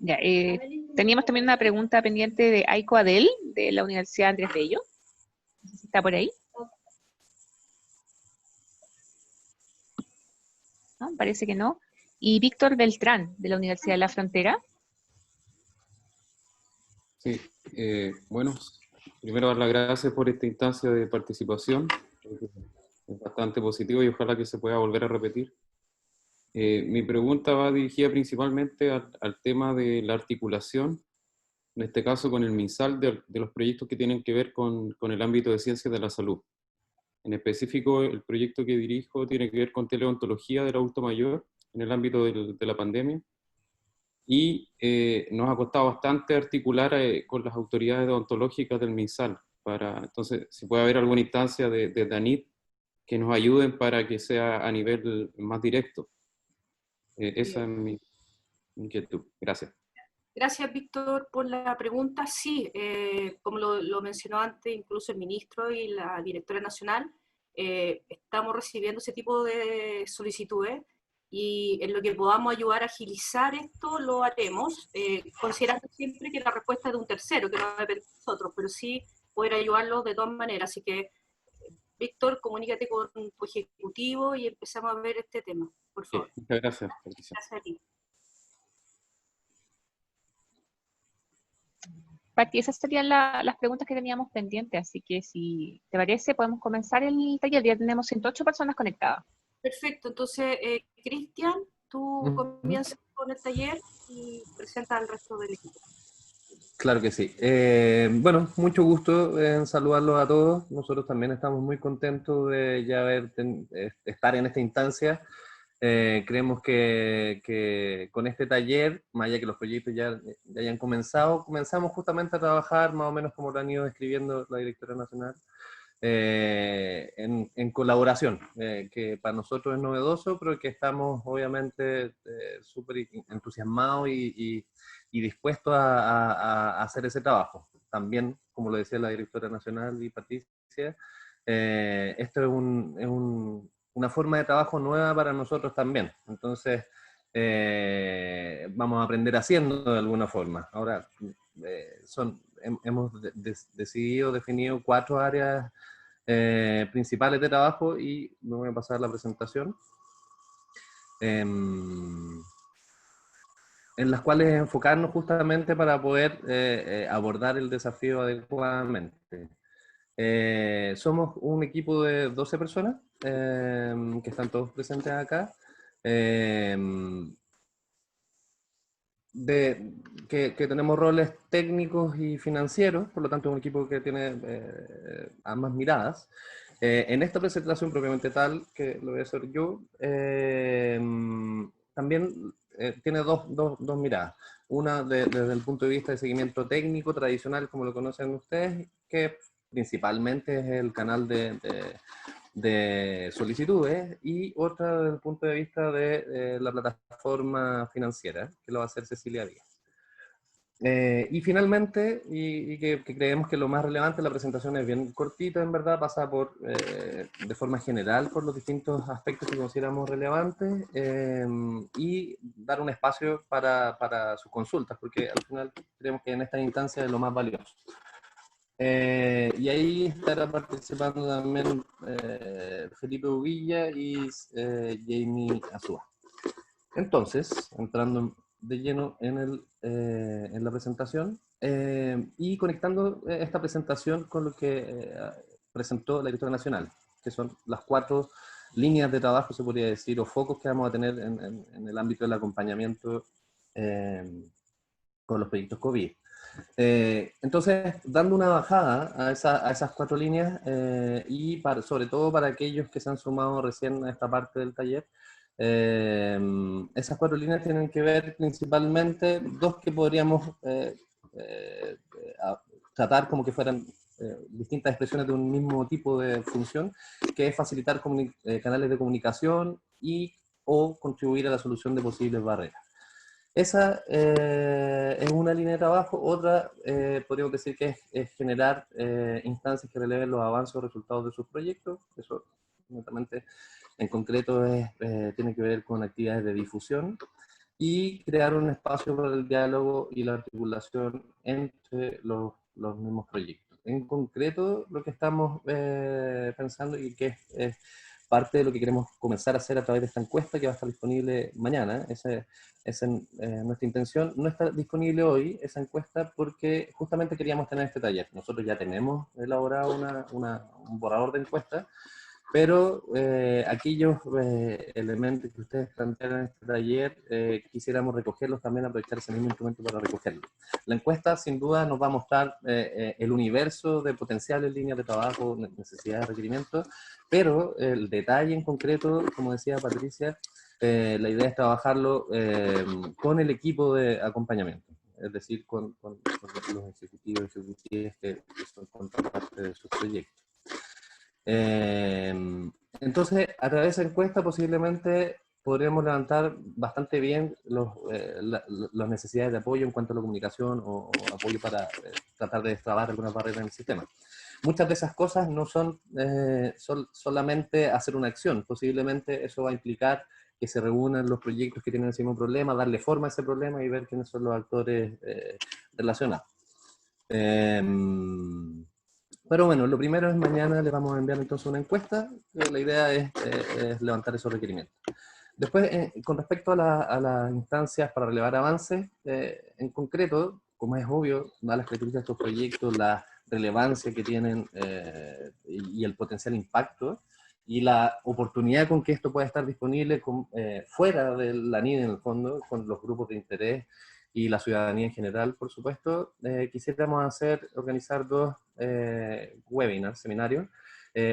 Ya, teníamos también una pregunta pendiente de Aiko Adel, de la Universidad Andrés Bello. No sé si está por ahí. ¿No? Parece que no. Y Víctor Beltrán, de la Universidad de la Frontera. Sí, bueno, primero dar las gracias por esta instancia de participación. Creo que es bastante positivo y ojalá que se pueda volver a repetir. Mi pregunta va dirigida principalmente al tema de la articulación, en este caso con el MinSal, de los proyectos que tienen que ver con el ámbito de ciencias de la salud. En específico, el proyecto que dirijo tiene que ver con teleodontología del adulto mayor en el ámbito de la pandemia. Y nos ha costado bastante articular con las autoridades odontológicas del MinSal, entonces, si puede haber alguna instancia de DANIT que nos ayuden para que sea a nivel más directo. Esa es mi inquietud. Gracias. Gracias, Víctor, por la pregunta. Sí, como lo mencionó antes, incluso el ministro y la directora nacional, estamos recibiendo ese tipo de solicitudes y en lo que podamos ayudar a agilizar esto, lo haremos, considerando siempre que la respuesta es de un tercero, que no depende de nosotros, pero sí poder ayudarlos de todas maneras. Así que, Víctor, comunícate con tu ejecutivo y empezamos a ver este tema, por favor. Sí, muchas gracias. Gracias a ti. Pati, esas serían las preguntas que teníamos pendientes, así que si te parece, podemos comenzar el taller. Ya tenemos 108 personas conectadas. Perfecto, entonces, Cristian, tú comienzas con el taller y presentas al resto del equipo. Claro que sí. Bueno, mucho gusto en saludarlos a todos. Nosotros también estamos muy contentos de ya estar en esta instancia. Creemos que con este taller, más allá que los proyectos ya hayan comenzado, comenzamos justamente a trabajar más o menos como lo han ido escribiendo la directora nacional, en colaboración, que para nosotros es novedoso, pero que estamos obviamente súper entusiasmados y dispuestos a hacer ese trabajo. También, como lo decía la directora nacional y Patricia, esto es una forma de trabajo nueva para nosotros también. Entonces, vamos a aprender haciendo de alguna forma. Ahora, hemos definido 4 áreas principales de trabajo y me voy a pasar la presentación, en las cuales enfocarnos justamente para poder abordar el desafío adecuadamente. Somos un equipo de 12 personas que están todos presentes acá. Que tenemos roles técnicos y financieros, por lo tanto es un equipo que tiene ambas miradas. En esta presentación propiamente tal, que lo voy a hacer yo, también tiene dos miradas. Una desde el punto de vista de seguimiento técnico tradicional, como lo conocen ustedes, que principalmente es el canal de solicitudes, y otra desde el punto de vista de la plataforma financiera, que lo va a hacer Cecilia Díaz. Y finalmente, y que creemos que lo más relevante, la presentación es bien cortita, en verdad, pasa de forma general por los distintos aspectos que consideramos relevantes, y dar un espacio para sus consultas, porque al final creemos que en esta instancia es lo más valioso. Y ahí estará participando también Felipe Uvilla y Jamie Azúa. Entonces, entrando de lleno en la presentación y conectando esta presentación con lo que presentó la directora nacional, que son las 4 líneas de trabajo, se podría decir, o focos que vamos a tener en el ámbito del acompañamiento con los proyectos COVID. Entonces, dando una bajada a esas 4 líneas, y sobre todo para aquellos que se han sumado recién a esta parte del taller, esas 4 líneas tienen que ver principalmente 2 que podríamos tratar como que fueran distintas expresiones de un mismo tipo de función, que es facilitar canales de comunicación y o contribuir a la solución de posibles barreras. Esa es una línea de trabajo. Otra, podríamos decir que es generar instancias que releven los avances o resultados de sus proyectos. Eso, en concreto, tiene que ver con actividades de difusión. y crear un espacio para el diálogo y la articulación entre los mismos proyectos. En concreto, lo que estamos pensando y que es parte de lo que queremos comenzar a hacer a través de esta encuesta que va a estar disponible mañana. Esa es nuestra intención. No está disponible hoy esa encuesta porque justamente queríamos tener este taller. Nosotros ya tenemos elaborado un borrador de encuesta, pero aquellos elementos que ustedes plantean en este taller, quisiéramos recogerlos también, aprovechar ese mismo instrumento para recogerlos. La encuesta sin duda nos va a mostrar el universo de potenciales líneas de trabajo, necesidades, requerimientos, pero el detalle en concreto, como decía Patricia, la idea es trabajarlo con el equipo de acompañamiento, es decir, con los ejecutivos y ejecutivas que son contrapartes de sus proyectos. Entonces, a través de esa encuesta posiblemente podremos levantar bastante bien las necesidades de apoyo en cuanto a la comunicación o apoyo para tratar de destrabar algunas barreras en el sistema. Muchas de esas cosas no son solamente hacer una acción, posiblemente eso va a implicar que se reúnan los proyectos que tienen ese mismo problema, darle forma a ese problema y ver quiénes son los actores relacionados. Pero bueno, lo primero es mañana les vamos a enviar entonces una encuesta. La idea es levantar esos requerimientos. Después, con respecto a las instancias para relevar avances, en concreto, como es obvio, dadas las características de estos proyectos, la relevancia que tienen y el potencial impacto, y la oportunidad con que esto pueda estar disponible fuera de la NID en el fondo, con los grupos de interés y la ciudadanía en general, por supuesto, quisiéramos organizar dos webinars, seminarios,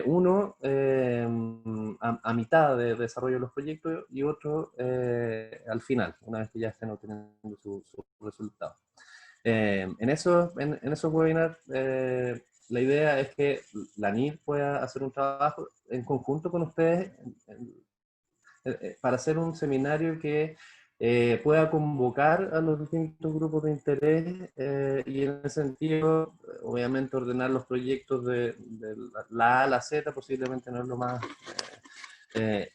uno a mitad de desarrollo de los proyectos y otro al final, una vez que ya estén obteniendo sus resultados. En esos webinars, la idea es que la NID pueda hacer un trabajo en conjunto con ustedes para hacer un seminario que pueda convocar a los distintos grupos de interés y en ese sentido, obviamente, ordenar los proyectos de la A a la Z posiblemente no es lo más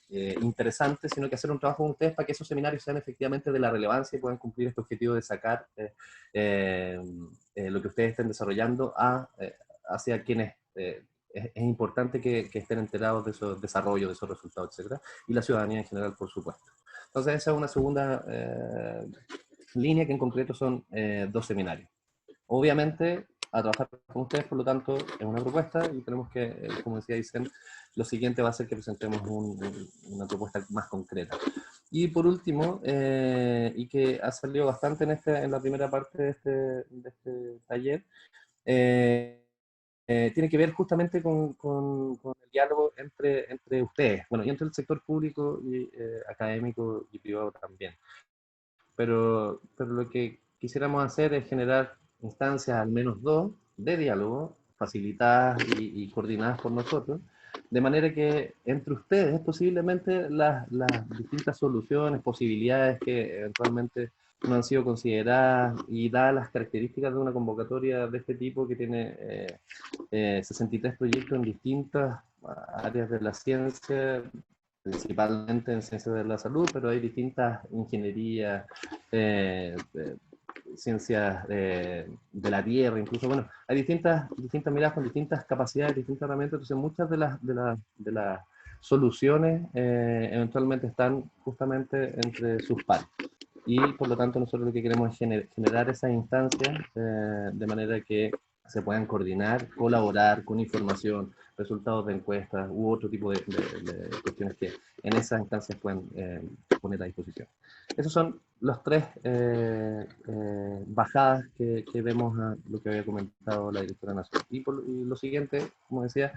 interesante, sino que hacer un trabajo con ustedes para que esos seminarios sean efectivamente de la relevancia y puedan cumplir este objetivo de sacar lo que ustedes estén desarrollando hacia quienes es importante que estén enterados de esos desarrollos, de esos resultados, etc. Y la ciudadanía en general, por supuesto. Entonces esa es una segunda línea que en concreto son dos seminarios. Obviamente, a trabajar con ustedes, por lo tanto, es una propuesta y tenemos que, como decía Isen, lo siguiente va a ser que presentemos una propuesta más concreta. Y por último, y que ha salido bastante en la primera parte de este taller, tiene que ver justamente con el diálogo entre ustedes, bueno, y entre el sector público y académico y privado también. Pero lo que quisiéramos hacer es generar instancias, al menos dos, de diálogo, facilitadas y coordinadas por nosotros, de manera que entre ustedes posiblemente las distintas soluciones, posibilidades que eventualmente no han sido consideradas y dadas las características de una convocatoria de este tipo que tiene 63 proyectos en distintas áreas de la ciencia, principalmente en ciencias de la salud, pero hay distintas ingenierías, ciencias de la tierra, incluso, bueno, hay distintas miradas con distintas capacidades, distintas herramientas, entonces muchas de las soluciones eventualmente están justamente entre sus pares. Y por lo tanto nosotros lo que queremos es generar esas instancias de manera que se puedan coordinar, colaborar con información, resultados de encuestas u otro tipo de cuestiones que en esas instancias pueden poner a disposición. Esos son los tres bajadas que vemos a lo que había comentado la directora nacional. Y lo siguiente, como decía,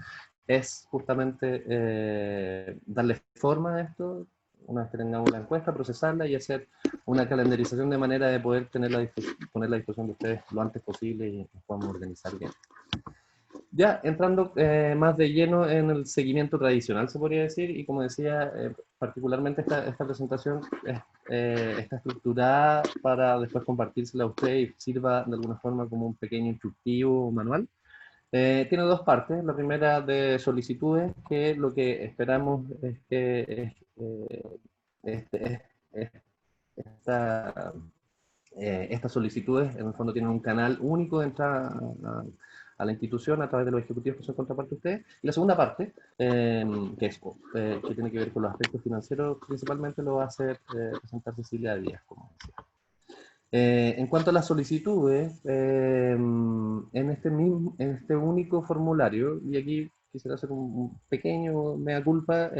es justamente darle forma a esto, una vez que tengamos la encuesta, procesarla y hacer una calendarización de manera de poder ponerla a disposición de ustedes lo antes posible y nos podamos organizar bien. Ya entrando más de lleno en el seguimiento tradicional, se podría decir, y como decía, particularmente esta presentación está estructurada para después compartírsela a usted y sirva de alguna forma como un pequeño instructivo manual. Tiene dos partes. La primera de solicitudes, que lo que esperamos es que estas solicitudes en el fondo tienen un canal único de entrada a la institución a través de los ejecutivos que son contraparte de ustedes. Y la segunda parte, que tiene que ver con los aspectos financieros, principalmente lo va a hacer presentar Cecilia Díaz, como decía. En cuanto a las solicitudes, en este único formulario, y aquí quisiera hacer un pequeño mea culpa,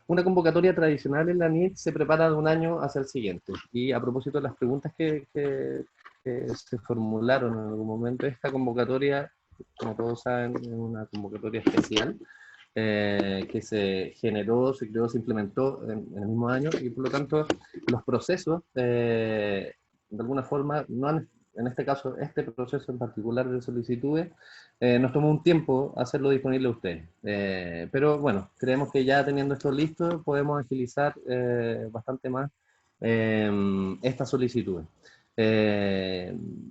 una convocatoria tradicional en la NIT se prepara de un año hacia el siguiente. Y a propósito de las preguntas que se formularon en algún momento, esta convocatoria, como todos saben, es una convocatoria especial que se generó, se creó, se implementó en el mismo año, y por lo tanto los procesos, de alguna forma, en este caso, este proceso en particular de solicitudes, nos tomó un tiempo hacerlo disponible a ustedes. Pero bueno, creemos que ya teniendo esto listo, podemos agilizar bastante más estas solicitudes.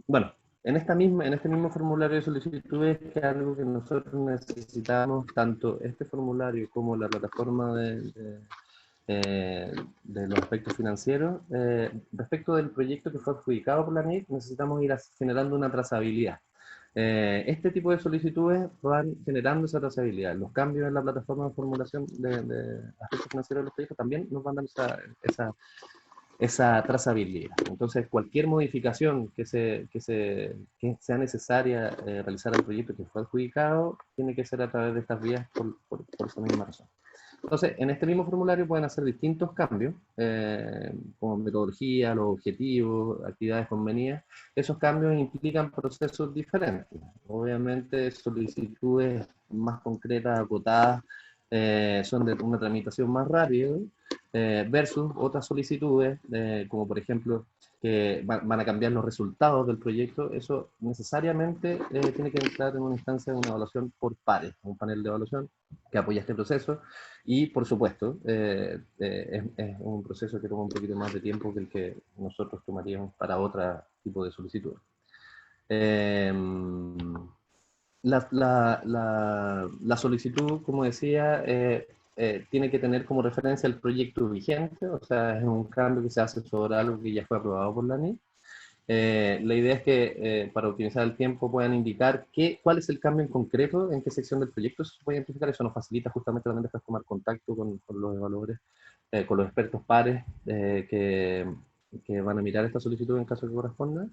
Bueno, en este mismo formulario de solicitudes, que es algo que nosotros necesitamos, tanto este formulario como la plataforma de los aspectos financieros, respecto del proyecto que fue adjudicado por la NIC, necesitamos ir generando una trazabilidad. Este tipo de solicitudes van generando esa trazabilidad. Los cambios en la plataforma de formulación de aspectos financieros de los proyectos también nos van dando esa trazabilidad. Entonces, cualquier modificación que sea necesaria realizar al proyecto que fue adjudicado, tiene que ser a través de estas vías por esa misma razón. Entonces, en este mismo formulario pueden hacer distintos cambios, como metodología, los objetivos, actividades convenidas. Esos cambios implican procesos diferentes. Obviamente, solicitudes más concretas, acotadas, son de una tramitación más rápida, versus otras solicitudes, como por ejemplo, que van a cambiar los resultados del proyecto. Eso necesariamente tiene que entrar en una instancia de una evaluación por pares, un panel de evaluación que apoya este proceso, y por supuesto, es un proceso que toma un poquito más de tiempo que el que nosotros tomaríamos para otro tipo de solicitud. La solicitud, como decía, tiene que tener como referencia el proyecto vigente, o sea, es un cambio que se hace sobre algo que ya fue aprobado por la NIC. La idea es que para optimizar el tiempo puedan indicar cuál es el cambio en concreto, en qué sección del proyecto se puede identificar. Eso nos facilita justamente también después tomar contacto con los evaluadores, con los expertos pares que van a mirar esta solicitud en caso que corresponda.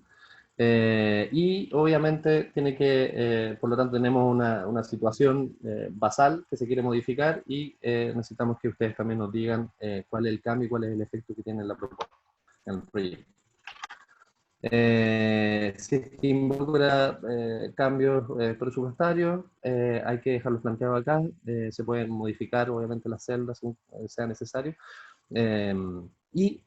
Y obviamente por lo tanto tenemos una situación basal que se quiere modificar, y necesitamos que ustedes también nos digan cuál es el cambio y cuál es el efecto que tiene la propuesta en el proyecto. Si es que involucra cambios presupuestarios, hay que dejarlos planteados acá. Se pueden modificar obviamente las celdas según sea necesario. Y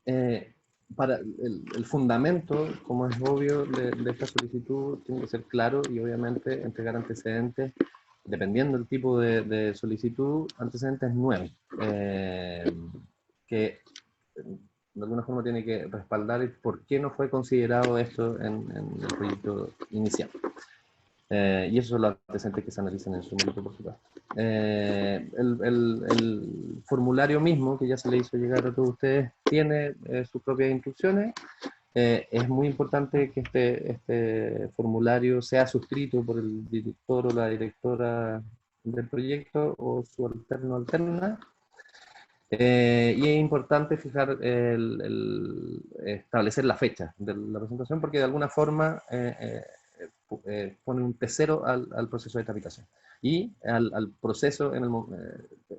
para el fundamento, como es obvio, de esta solicitud tiene que ser claro, y obviamente entregar antecedentes, dependiendo del tipo de solicitud, antecedentes nuevos, que de alguna forma tiene que respaldar el por qué no fue considerado esto en el proyecto inicial. Y esos son los antecedentes que se analizan en su momento, por supuesto. El formulario mismo, que ya se le hizo llegar a todos ustedes, tiene sus propias instrucciones. Es muy importante que este formulario sea suscrito por el director o la directora del proyecto, o su alterno o alterna. Y es importante establecer la fecha de la presentación, porque de alguna forma pone un tercero al proceso de tramitación, y al proceso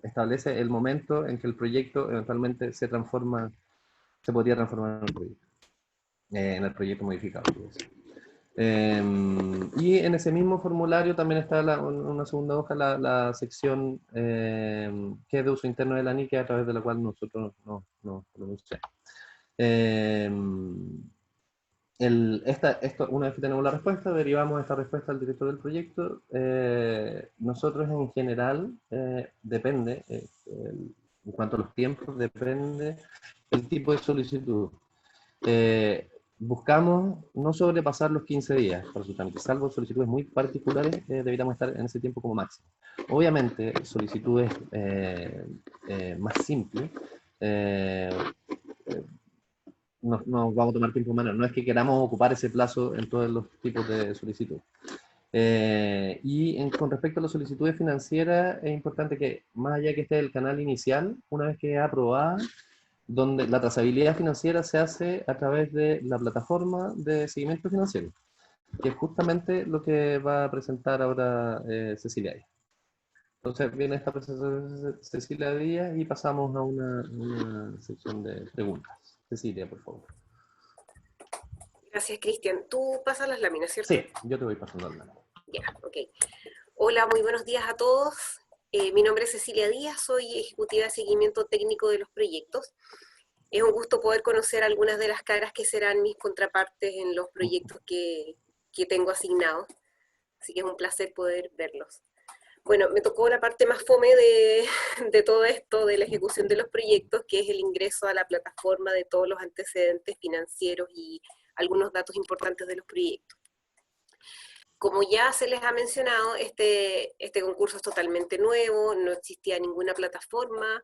establece el momento en que el proyecto eventualmente se podría transformar en el proyecto modificado. Y en ese mismo formulario también está una segunda hoja, la sección que es de uso interno de la NIC, a través de la cual nosotros nos pronunciamos. Una vez que tenemos la respuesta, derivamos esta respuesta al director del proyecto. Nosotros en general, depende, en cuanto a los tiempos, depende el tipo de solicitud. Buscamos no sobrepasar los 15 días para su trámite, salvo solicitudes muy particulares, deberíamos estar en ese tiempo como máximo. Obviamente, solicitudes más simples, no vamos a tomar tiempo menos. No es que queramos ocupar ese plazo en todos los tipos de solicitud. Con respecto a las solicitudes financieras, es importante que, más allá que esté el canal inicial, una vez que es aprobada, donde la trazabilidad financiera se hace a través de la plataforma de seguimiento financiero, que es justamente lo que va a presentar ahora Cecilia Díaz. Entonces viene esta presentación de Cecilia Díaz y pasamos a una sección de preguntas. Cecilia, por favor. Gracias, Cristian. Tú pasas las láminas, ¿cierto? Sí, yo te voy pasando las láminas. Ya, ok. Hola, muy buenos días a todos. Mi nombre es Cecilia Díaz, soy ejecutiva de seguimiento técnico de los proyectos. Es un gusto poder conocer algunas de las caras que serán mis contrapartes en los proyectos que tengo asignados. Así que es un placer poder verlos. Bueno, me tocó la parte más fome de todo esto, de la ejecución de los proyectos, que es el ingreso a la plataforma de todos los antecedentes financieros y algunos datos importantes de los proyectos. Como ya se les ha mencionado, este concurso es totalmente nuevo, no existía ninguna plataforma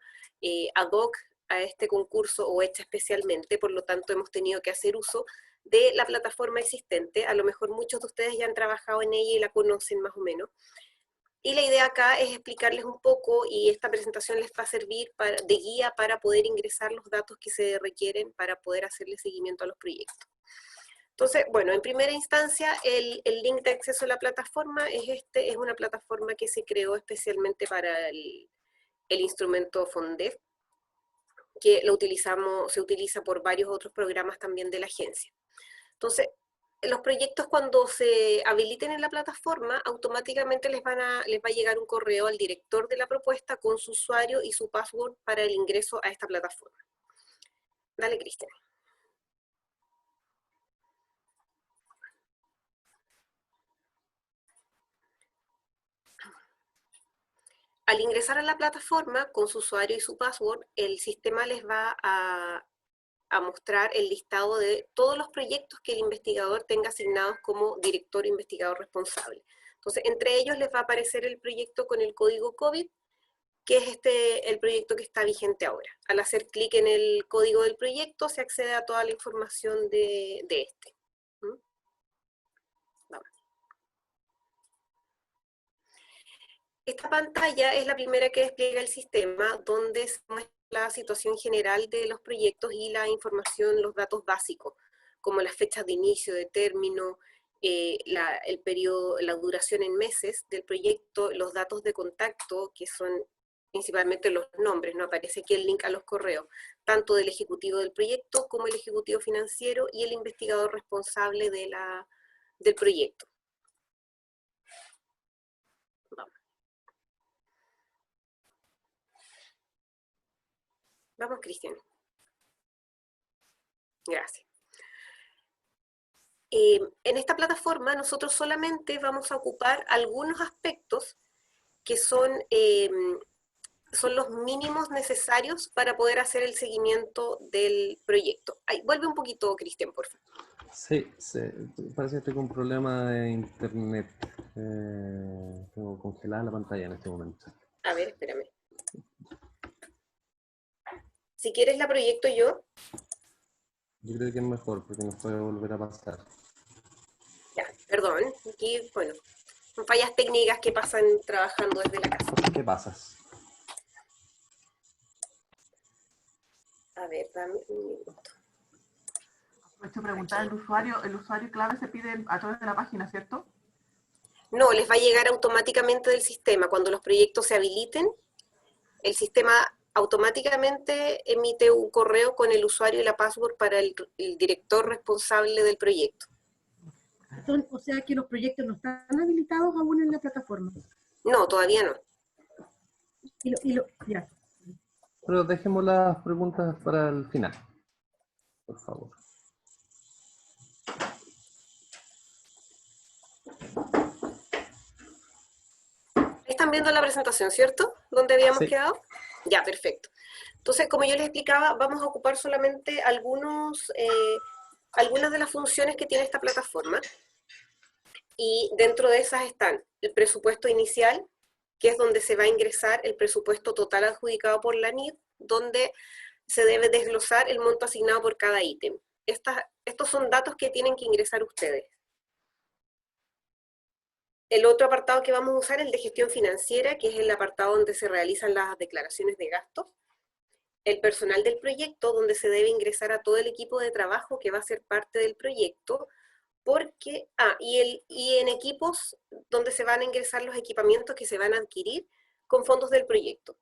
ad hoc a este concurso o hecha especialmente, por lo tanto hemos tenido que hacer uso de la plataforma existente. A lo mejor muchos de ustedes ya han trabajado en ella y la conocen más o menos. Y la idea acá es explicarles un poco, y esta presentación les va a servir de guía para poder ingresar los datos que se requieren para poder hacerle seguimiento a los proyectos. Entonces, bueno, en primera instancia, el link de acceso a la plataforma es una plataforma que se creó especialmente para el instrumento FONDEF, que se utiliza por varios otros programas también de la agencia. Entonces, los proyectos cuando se habiliten en la plataforma, automáticamente les va a llegar un correo al director de la propuesta con su usuario y su password para el ingreso a esta plataforma. Dale, Cristian. Al ingresar a la plataforma con su usuario y su password, el sistema les va a mostrar el listado de todos los proyectos que el investigador tenga asignados como director investigador responsable. Entonces, entre ellos les va a aparecer el proyecto con el código COVID, que es el proyecto que está vigente ahora. Al hacer clic en el código del proyecto, se accede a toda la información de este. Vamos. Esta pantalla es la primera que despliega el sistema, donde se muestra la situación general de los proyectos y la información, los datos básicos, como las fechas de inicio, de término, el periodo, la duración en meses del proyecto, los datos de contacto, que son principalmente los nombres, ¿no? Aparece aquí el link a los correos, tanto del ejecutivo del proyecto como el ejecutivo financiero y el investigador responsable del proyecto. Vamos, Cristian. Gracias. En esta plataforma nosotros solamente vamos a ocupar algunos aspectos que son los mínimos necesarios para poder hacer el seguimiento del proyecto. Ay, vuelve un poquito, Cristian, por favor. Sí, parece que tengo un problema de internet. Tengo congelada la pantalla en este momento. A ver, espérame. Si quieres la proyecto yo. Yo creo que es mejor porque nos puede volver a pasar. Ya, perdón. Aquí, bueno, son fallas técnicas que pasan trabajando desde la casa. ¿Qué pasas? A ver, dame un minuto. Aprovecho de preguntar, el usuario clave se pide a través de la página, ¿cierto? No, les va a llegar automáticamente del sistema. Cuando los proyectos se habiliten, el sistema automáticamente emite un correo con el usuario y la password para el director responsable del proyecto. O sea que los proyectos no están habilitados aún en la plataforma. No, todavía no. Ya. Pero dejemos las preguntas para el final, por favor. Están viendo la presentación, ¿cierto? ¿Dónde habíamos Sí. quedado? Ya, perfecto. Entonces, como yo les explicaba, vamos a ocupar solamente algunas de las funciones que tiene esta plataforma. Y dentro de esas están el presupuesto inicial, que es donde se va a ingresar el presupuesto total adjudicado por la NID, donde se debe desglosar el monto asignado por cada ítem. estos son datos que tienen que ingresar ustedes. El otro apartado que vamos a usar es el de gestión financiera, que es el apartado donde se realizan las declaraciones de gastos. El personal del proyecto, donde se debe ingresar a todo el equipo de trabajo que va a ser parte del proyecto, porque, y en equipos donde se van a ingresar los equipamientos que se van a adquirir con fondos del proyecto.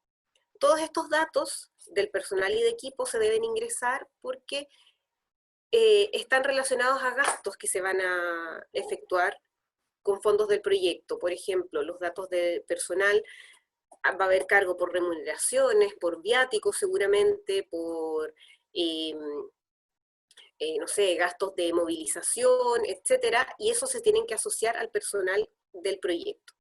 Todos estos datos del personal y de equipo se deben ingresar porque están relacionados a gastos que se van a efectuar con fondos del proyecto. Por ejemplo, los datos de personal, va a haber cargo por remuneraciones, por viáticos seguramente, por, no sé, gastos de movilización, etcétera, y eso se tienen que asociar al personal del proyecto.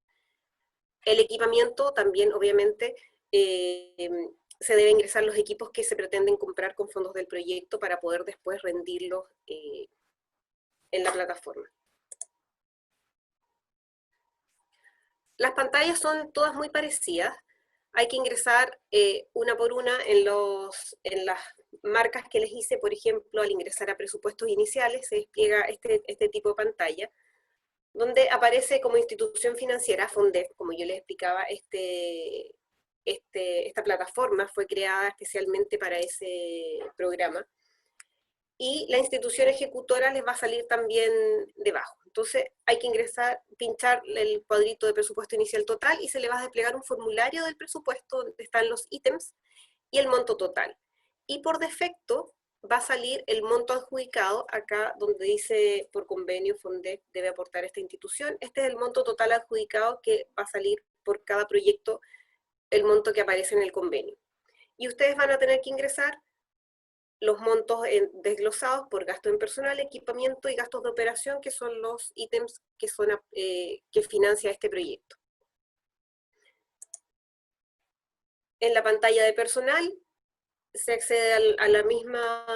El equipamiento también, obviamente, se debe ingresar los equipos que se pretenden comprar con fondos del proyecto para poder después rendirlos en la plataforma. Las pantallas son todas muy parecidas. Hay que ingresar una por una en las marcas que les hice. Por ejemplo, al ingresar a presupuestos iniciales se despliega este tipo de pantalla, donde aparece como institución financiera, FONDEF, como yo les explicaba. Esta plataforma fue creada especialmente para ese programa. Y la institución ejecutora les va a salir también debajo. Entonces hay que ingresar, pinchar el cuadrito de presupuesto inicial total y se le va a desplegar un formulario del presupuesto donde están los ítems y el monto total. Y por defecto va a salir el monto adjudicado acá donde dice por convenio FONDEF debe aportar esta institución. Este es el monto total adjudicado que va a salir por cada proyecto, el monto que aparece en el convenio. Y ustedes van a tener que ingresar los montos desglosados por gasto en personal, equipamiento y gastos de operación, que son los ítems que financia este proyecto. En la pantalla de personal se accede a la misma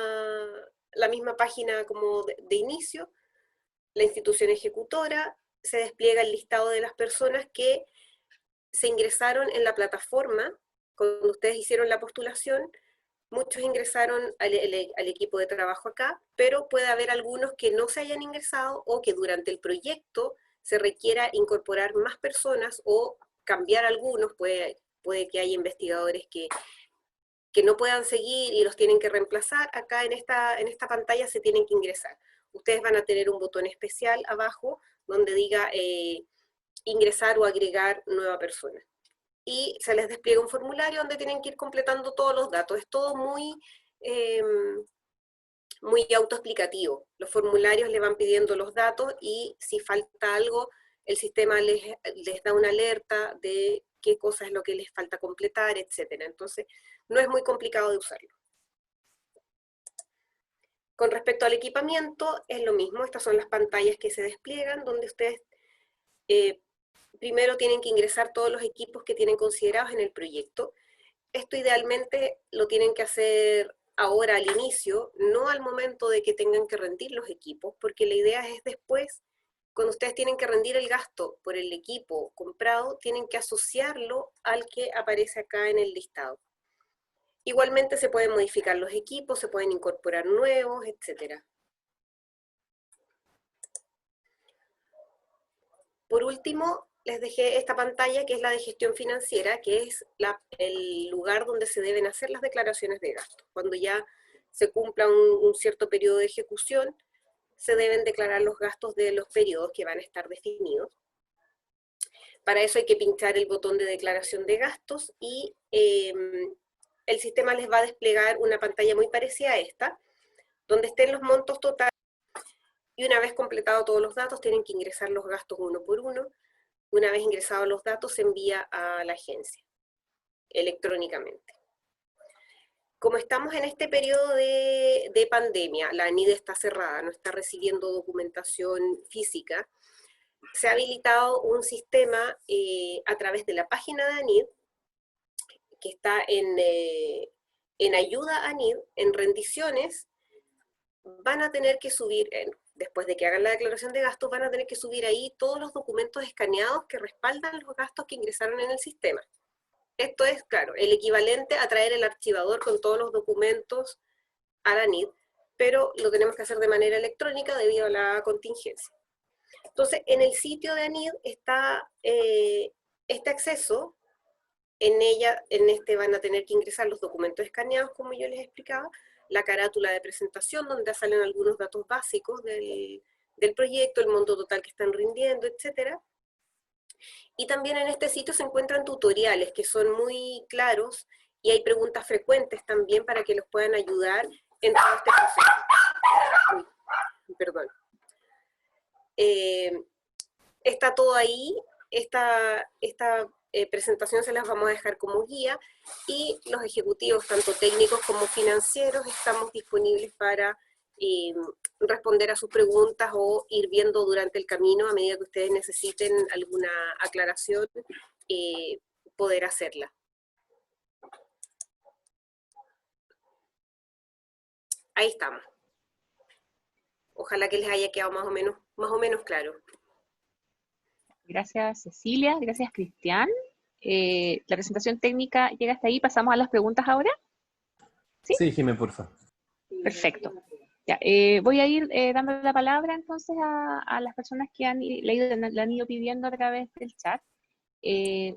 página como de inicio, la institución ejecutora, se despliega el listado de las personas que se ingresaron en la plataforma cuando ustedes hicieron la postulación. Muchos ingresaron al equipo de trabajo acá, pero puede haber algunos que no se hayan ingresado o que durante el proyecto se requiera incorporar más personas o cambiar algunos. Puede que haya investigadores que no puedan seguir y los tienen que reemplazar. Acá en esta pantalla se tienen que ingresar. Ustedes van a tener un botón especial abajo donde diga ingresar o agregar nueva persona. Y se les despliega un formulario donde tienen que ir completando todos los datos. Es todo muy autoexplicativo. Los formularios le van pidiendo los datos y si falta algo, el sistema les da una alerta de qué cosa es lo que les falta completar, etc. Entonces, no es muy complicado de usarlo. Con respecto al equipamiento, es lo mismo. Estas son las pantallas que se despliegan, donde ustedes primero tienen que ingresar todos los equipos que tienen considerados en el proyecto. Esto idealmente lo tienen que hacer ahora al inicio, no al momento de que tengan que rendir los equipos, porque la idea es después, cuando ustedes tienen que rendir el gasto por el equipo comprado, tienen que asociarlo al que aparece acá en el listado. Igualmente se pueden modificar los equipos, se pueden incorporar nuevos, etc. Por último, les dejé esta pantalla que es la de gestión financiera, que es el lugar donde se deben hacer las declaraciones de gastos. Cuando ya se cumpla un cierto periodo de ejecución, se deben declarar los gastos de los periodos que van a estar definidos. Para eso hay que pinchar el botón de declaración de gastos y el sistema les va a desplegar una pantalla muy parecida a esta, donde estén los montos totales. Y una vez completado todos los datos, tienen que ingresar los gastos uno por uno. Una vez ingresados los datos, se envía a la agencia, electrónicamente. Como estamos en este periodo de pandemia, la ANID está cerrada, no está recibiendo documentación física, se ha habilitado un sistema a través de la página de ANID, que está en ayuda a ANID, en rendiciones, van a tener que subir, después de que hagan la declaración de gastos, van a tener que subir ahí todos los documentos escaneados que respaldan los gastos que ingresaron en el sistema. Esto es, claro, el equivalente a traer el archivador con todos los documentos a la ANID, pero lo tenemos que hacer de manera electrónica debido a la contingencia. Entonces, en el sitio de ANID está este acceso. En este van a tener que ingresar los documentos escaneados, como yo les explicaba, la carátula de presentación, donde salen algunos datos básicos del proyecto, el monto total que están rindiendo, etc. Y también en este sitio se encuentran tutoriales que son muy claros y hay preguntas frecuentes también para que los puedan ayudar en todo este proceso. Uy, perdón. Está todo ahí, esta presentación se las vamos a dejar como guía y los ejecutivos, tanto técnicos como financieros, estamos disponibles para responder a sus preguntas o ir viendo durante el camino a medida que ustedes necesiten alguna aclaración, poder hacerla. Ahí estamos. Ojalá que les haya quedado más o menos claro. Gracias, Cecilia. Gracias, Cristian. La presentación técnica llega hasta ahí. ¿Pasamos a las preguntas ahora? Sí, sí, Jimé, porfa. Perfecto. Ya, voy a ir dando la palabra entonces a las personas que la han ido pidiendo a través del chat.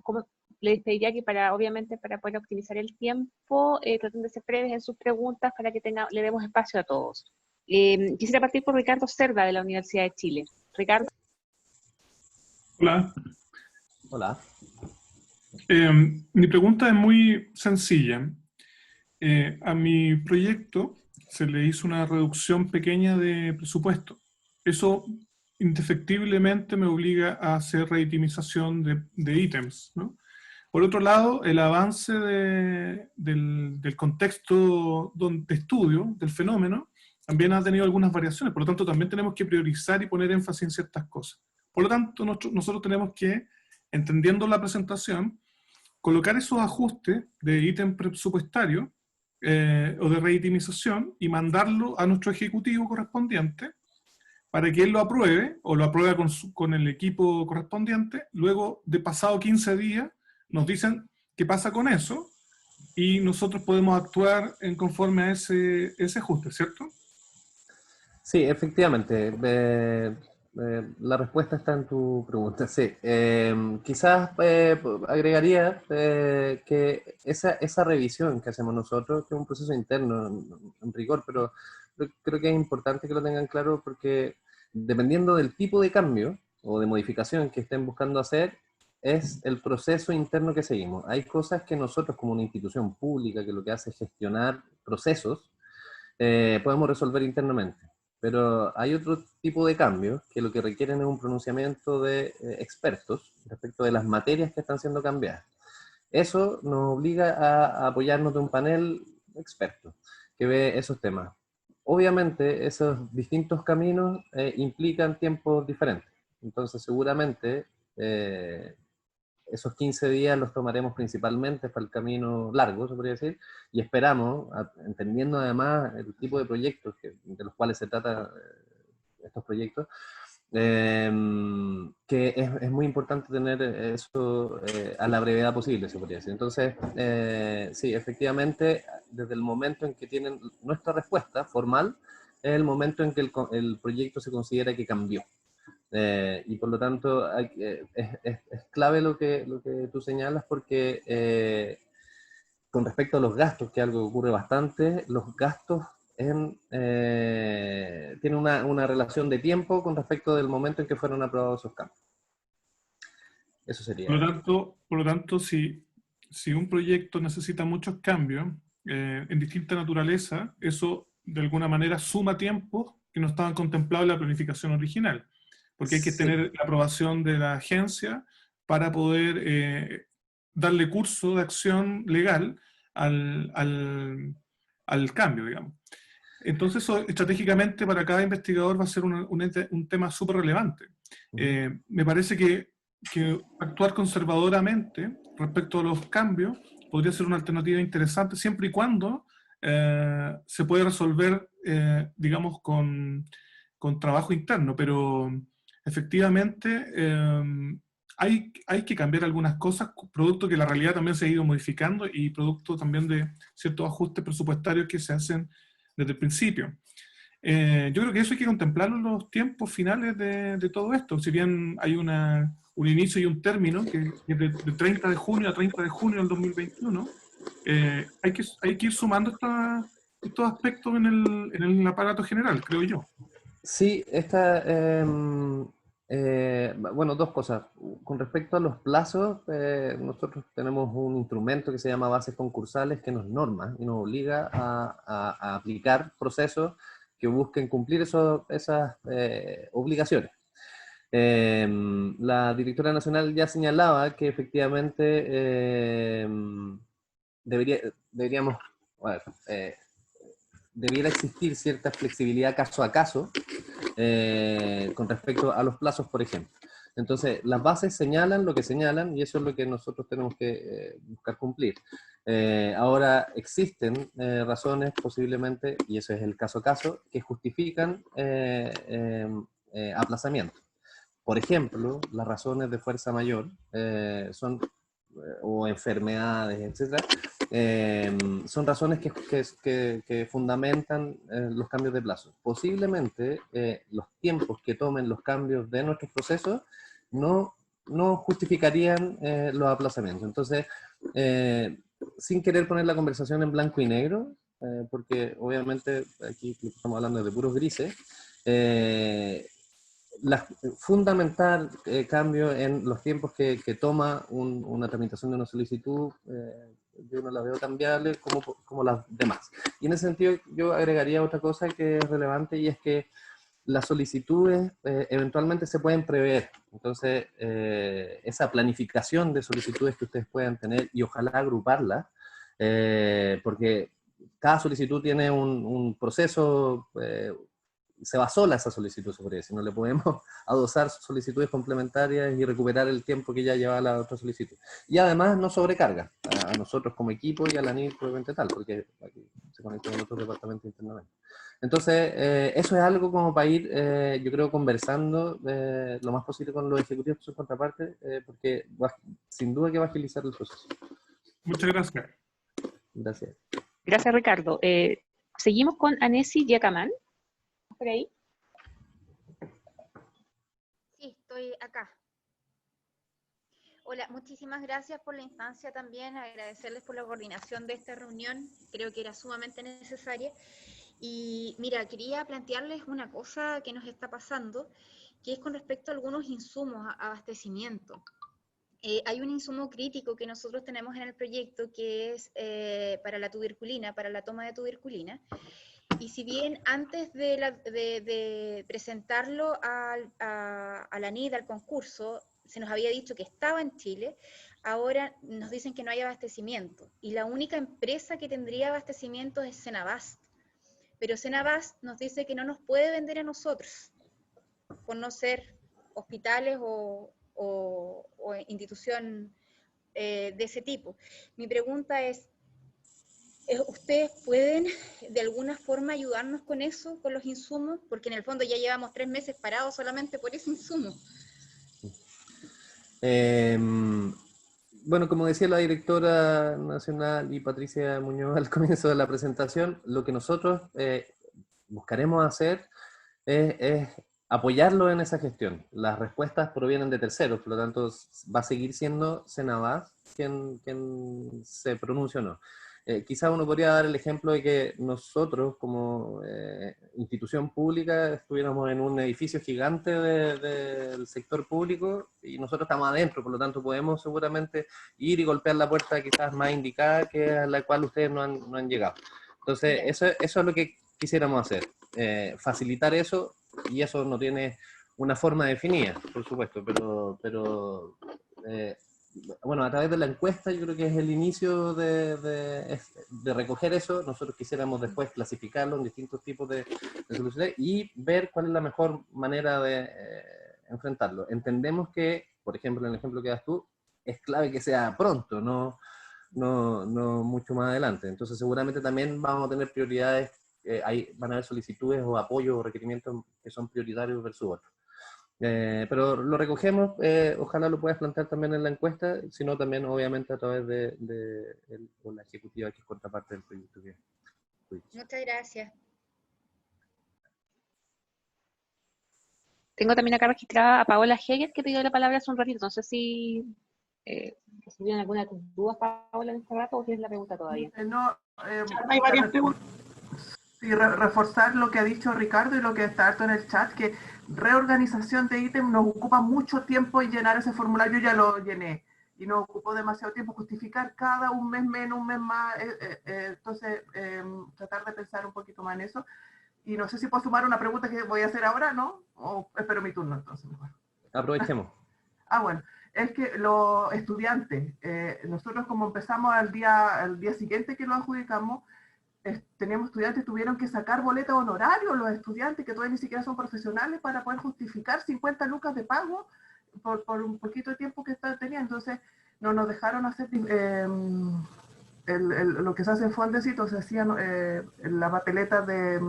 Como les pediría que obviamente para poder optimizar el tiempo, traten de ser breves en sus preguntas para que le demos espacio a todos. Quisiera partir por Ricardo Cerda de la Universidad de Chile. Ricardo. Hola. Hola. Mi pregunta es muy sencilla. A mi proyecto se le hizo una reducción pequeña de presupuesto. Eso indefectiblemente me obliga a hacer reitemización de ítems, ¿no? Por otro lado, el avance del contexto de estudio del fenómeno también ha tenido algunas variaciones, por lo tanto también tenemos que priorizar y poner énfasis en ciertas cosas. Por lo tanto, nosotros tenemos que, entendiendo la presentación, colocar esos ajustes de ítem presupuestario o de reitemización y mandarlo a nuestro ejecutivo correspondiente para que él lo apruebe o lo apruebe con el equipo correspondiente. Luego, de pasado 15 días, nos dicen qué pasa con eso y nosotros podemos actuar en conforme a ese ajuste, ¿cierto? Sí, efectivamente. La respuesta está en tu pregunta, sí. Quizás agregaría que esa revisión que hacemos nosotros, que es un proceso interno en rigor, pero creo que es importante que lo tengan claro porque dependiendo del tipo de cambio o de modificación que estén buscando hacer, es el proceso interno que seguimos. Hay cosas que nosotros como una institución pública que lo que hace es gestionar procesos, podemos resolver internamente. Pero hay otro tipo de cambios que lo que requieren es un pronunciamiento de expertos respecto de las materias que están siendo cambiadas. Eso nos obliga a apoyarnos de un panel experto que ve esos temas. Obviamente, esos distintos caminos implican tiempos diferentes. Entonces, seguramente, esos 15 días los tomaremos principalmente para el camino largo, se podría decir, y esperamos, entendiendo además el tipo de proyectos de los cuales se trata estos proyectos, que es muy importante tener eso a la brevedad posible, se podría decir. Entonces, sí, efectivamente, desde el momento en que tienen nuestra respuesta formal, es el momento en que el proyecto se considera que cambió. Y por lo tanto es clave lo que tú señalas porque con respecto a los gastos, que es algo que ocurre bastante, los gastos tienen una relación de tiempo con respecto del momento en que fueron aprobados esos cambios. Eso sería. Por lo tanto si un proyecto necesita muchos cambios en distinta naturaleza, eso de alguna manera suma tiempos que no estaban contemplados en la planificación original. Porque hay que tener la aprobación de la agencia para poder darle curso de acción legal al cambio, digamos. Entonces, eso estratégicamente para cada investigador va a ser un tema súper relevante. Me parece que actuar conservadoramente respecto a los cambios podría ser una alternativa interesante siempre y cuando se puede resolver, digamos, con trabajo interno, pero efectivamente hay que cambiar algunas cosas, producto que la realidad también se ha ido modificando y producto también de ciertos ajustes presupuestarios que se hacen desde el principio. Yo creo que eso hay que contemplarlo en los tiempos finales de todo esto. Si bien hay un inicio y un término, que es de 30 de junio a 30 de junio del 2021, hay que ir sumando estos aspectos en el aparato general, creo yo. Sí, bueno, dos cosas. Con respecto a los plazos, nosotros tenemos un instrumento que se llama bases concursales que nos norma y nos obliga a aplicar procesos que busquen cumplir esas obligaciones. La directora nacional ya señalaba que efectivamente deberíamos, bueno, debiera existir cierta flexibilidad caso a caso con respecto a los plazos, por ejemplo. Entonces, las bases señalan lo que señalan y eso es lo que nosotros tenemos que buscar cumplir. Ahora, existen razones posiblemente, y eso es el caso a caso, que justifican aplazamiento. Por ejemplo, las razones de fuerza mayor son, o enfermedades, etcétera, son razones que fundamentan los cambios de plazo. Posiblemente los tiempos que tomen los cambios de nuestros procesos no justificarían los aplazamientos. Entonces, sin querer poner la conversación en blanco y negro, porque obviamente aquí estamos hablando de puros grises, fundamental cambio en los tiempos que toma una tramitación de una solicitud, yo no la veo tan viable como las demás. Y en ese sentido yo agregaría otra cosa que es relevante y es que las solicitudes eventualmente se pueden prever. Entonces, esa planificación de solicitudes que ustedes puedan tener y ojalá agruparlas, porque cada solicitud tiene un proceso, se va sola esa solicitud sobre eso, no le podemos adosar solicitudes complementarias y recuperar el tiempo que ya lleva la otra solicitud. Y además no sobrecarga a nosotros como equipo y a la NIR probablemente tal, porque aquí se conecta con otros departamentos internamente. Entonces, eso es algo como para ir, yo creo, conversando lo más posible con los ejecutivos de su contraparte, porque sin duda que va a agilizar el proceso. Muchas gracias. Gracias. Gracias, Ricardo. Seguimos con Anesi Yacamán. ¿Por ahí? Sí, estoy acá. Hola, muchísimas gracias por la instancia también, agradecerles por la coordinación de esta reunión, creo que era sumamente necesaria. Y mira, quería plantearles una cosa que nos está pasando, que es con respecto a algunos insumos, abastecimiento. Hay un insumo crítico que nosotros tenemos en el proyecto que es para la tuberculina, para la toma de tuberculina. Y si bien antes de presentarlo a la NID, al concurso, se nos había dicho que estaba en Chile, ahora nos dicen que no hay abastecimiento. Y la única empresa que tendría abastecimiento es Senabast. Pero Senabast nos dice que no nos puede vender a nosotros, por no ser hospitales o institución de ese tipo. Mi pregunta es, ¿ustedes pueden de alguna forma ayudarnos con eso, con los insumos? Porque en el fondo ya llevamos 3 meses parados solamente por ese insumo. Bueno, como decía la directora nacional y Patricia Muñoz al comienzo de la presentación, lo que nosotros buscaremos hacer es apoyarlo en esa gestión. Las respuestas provienen de terceros, por lo tanto va a seguir siendo Senabast quien se pronuncie o no. Quizá uno podría dar el ejemplo de que nosotros como institución pública estuviéramos en un edificio gigante del sector público y nosotros estamos adentro, por lo tanto podemos seguramente ir y golpear la puerta quizás más indicada que a la cual ustedes no han llegado. Entonces eso es lo que quisiéramos hacer, facilitar eso, y eso no tiene una forma definida, por supuesto, pero bueno, a través de la encuesta yo creo que es el inicio de recoger eso. Nosotros quisiéramos después clasificarlo en distintos tipos de soluciones y ver cuál es la mejor manera de enfrentarlo. Entendemos que, por ejemplo, en el ejemplo que das tú, es clave que sea pronto, no mucho más adelante. Entonces seguramente también vamos a tener prioridades, van a haber solicitudes o apoyos o requerimientos que son prioritarios versus otros. Pero lo recogemos, ojalá lo puedas plantear también en la encuesta, sino también obviamente a través de la ejecutiva que es contraparte del proyecto. Muchas gracias. Tengo también acá registrada a Paola Hegel, que pidió la palabra hace un ratito. No sé si recibieron alguna de tus dudas, Paola, en este rato, o tienes la pregunta todavía. No, Hay varias preguntas. y reforzar lo que ha dicho Ricardo y lo que está harto en el chat, que reorganización de ítems nos ocupa mucho tiempo en llenar ese formulario. Ya lo llené y nos ocupó demasiado tiempo justificar cada un mes menos, un mes más. Entonces, tratar de pensar un poquito más en eso. Y no sé si puedo sumar una pregunta que voy a hacer ahora, ¿no? O espero mi turno, entonces mejor. Aprovechemos. Bueno, es que los estudiantes, nosotros como empezamos al día siguiente que lo adjudicamos, teníamos estudiantes que tuvieron que sacar boletas honorarios, los estudiantes que todavía ni siquiera son profesionales, para poder justificar 50 lucas de pago por un poquito de tiempo que tenían. Entonces no nos dejaron hacer lo que se hace en Fondecito, se hacían la papeleta de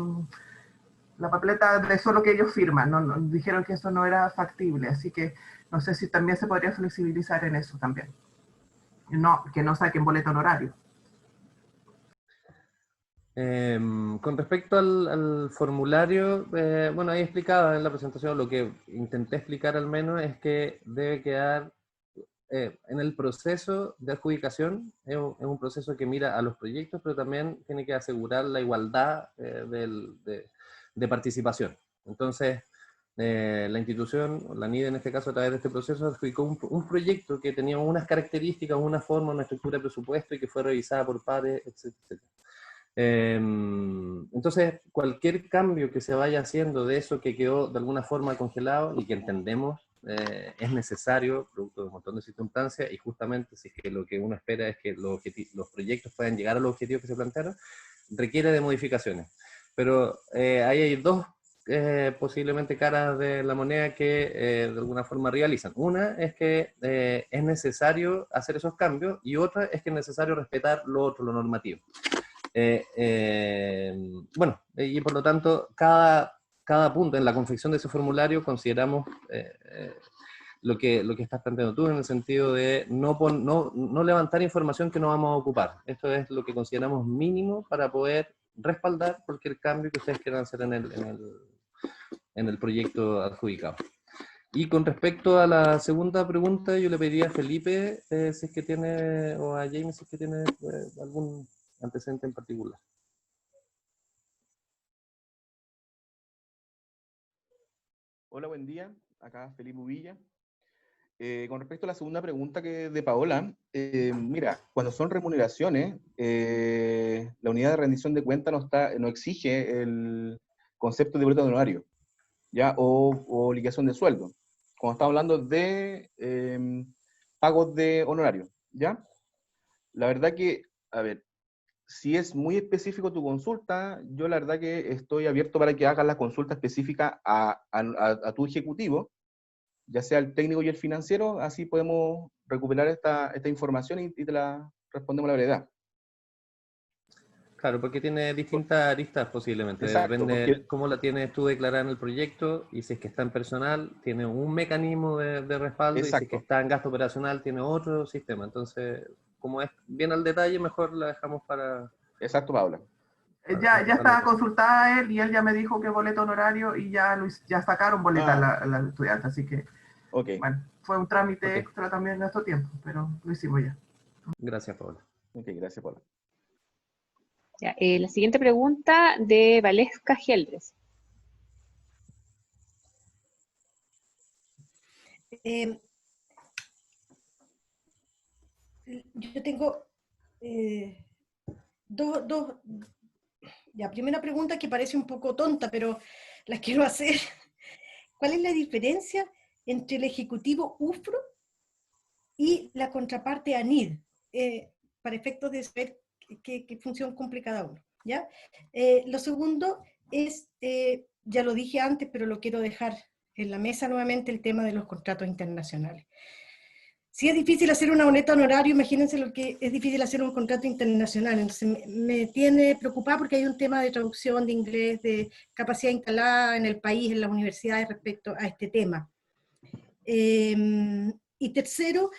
solo que ellos firman, ¿no? Nos dijeron que eso no era factible, así que no sé si también se podría flexibilizar en eso también. No, que no saquen boleto honorario. Con respecto al formulario, bueno, ahí explicaba en la presentación, lo que intenté explicar al menos es que debe quedar en el proceso de adjudicación, es un proceso que mira a los proyectos, pero también tiene que asegurar la igualdad de participación. Entonces, la institución, la NIDE en este caso, a través de este proceso, adjudicó un proyecto que tenía unas características, una forma, una estructura de presupuesto y que fue revisada por pares, etc. Entonces, cualquier cambio que se vaya haciendo de eso que quedó de alguna forma congelado y que entendemos es necesario, producto de un montón de circunstancias, y justamente si es que lo que uno espera es que los proyectos puedan llegar a los objetivos que se plantearon, requiere de modificaciones. Pero ahí hay dos posiblemente caras de la moneda que de alguna forma rivalizan. Una es que es necesario hacer esos cambios, y otra es que es necesario respetar lo otro, lo normativo. Bueno, y por lo tanto, cada punto en la confección de ese formulario consideramos lo que estás planteando tú, en el sentido de no levantar información que no vamos a ocupar. Esto es lo que consideramos mínimo para poder respaldar cualquier cambio que ustedes quieran hacer en el proyecto adjudicado. Y con respecto a la segunda pregunta, yo le pediría a Felipe si es que tiene, o a James si es que tiene algún antecedente en particular. Hola, buen día. Acá Felipe Uvilla. Con respecto a la segunda pregunta de Paola, mira, cuando son remuneraciones, la unidad de rendición de cuentas no exige el concepto de boleto de honorario, ¿ya? O liquidación de sueldo. Cuando estamos hablando de pagos de honorario, ¿ya? La verdad que, a ver, si es muy específico tu consulta, yo la verdad que estoy abierto para que hagas la consulta específica a tu ejecutivo, ya sea el técnico y el financiero, así podemos recuperar esta información y te la respondemos a la brevedad. Claro, porque tiene distintas aristas posiblemente. Exacto, Depende porque cómo la tienes tú declarada en el proyecto, y si es que está en personal, tiene un mecanismo de respaldo, y si es que exacto. está en gasto operacional, tiene otro sistema. Entonces, como es bien al detalle, mejor la dejamos para... Exacto, Paula. Ya estaba consultada a él y él ya me dijo que boleto honorario, y ya sacaron boleta a la estudiante, así que bueno, fue un trámite extra también, gastó tiempo, pero lo hicimos ya. Gracias, Paula. Ok, gracias, Paula. Ya, la siguiente pregunta de Valesca Geldres. Yo tengo primera pregunta que parece un poco tonta, pero la quiero hacer. ¿Cuál es la diferencia entre el ejecutivo UFRO y la contraparte ANID? Para efectos de saber qué función cumple cada uno, ¿ya? Lo segundo es, ya lo dije antes, pero lo quiero dejar en la mesa nuevamente, el tema de los contratos internacionales. Si es difícil hacer una boleta honorario, imagínense lo que es difícil hacer un contrato internacional. Entonces me tiene preocupada porque hay un tema de traducción de inglés, de capacidad instalada en el país, en las universidades respecto a este tema. Y tercero,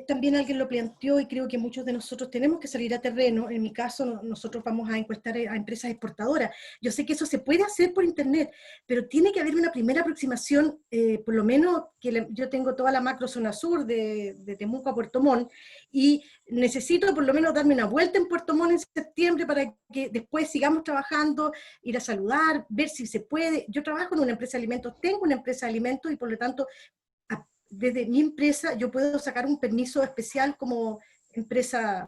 también alguien lo planteó y creo que muchos de nosotros tenemos que salir a terreno. En mi caso, nosotros vamos a encuestar a empresas exportadoras. Yo sé que eso se puede hacer por internet, pero tiene que haber una primera aproximación, por lo menos que yo tengo toda la macro zona sur de Temuco a Puerto Montt, y necesito por lo menos darme una vuelta en Puerto Montt en septiembre para que después sigamos trabajando, ir a saludar, ver si se puede. Yo trabajo en una empresa de alimentos, tengo una empresa de alimentos y por lo tanto desde mi empresa yo puedo sacar un permiso especial como empresa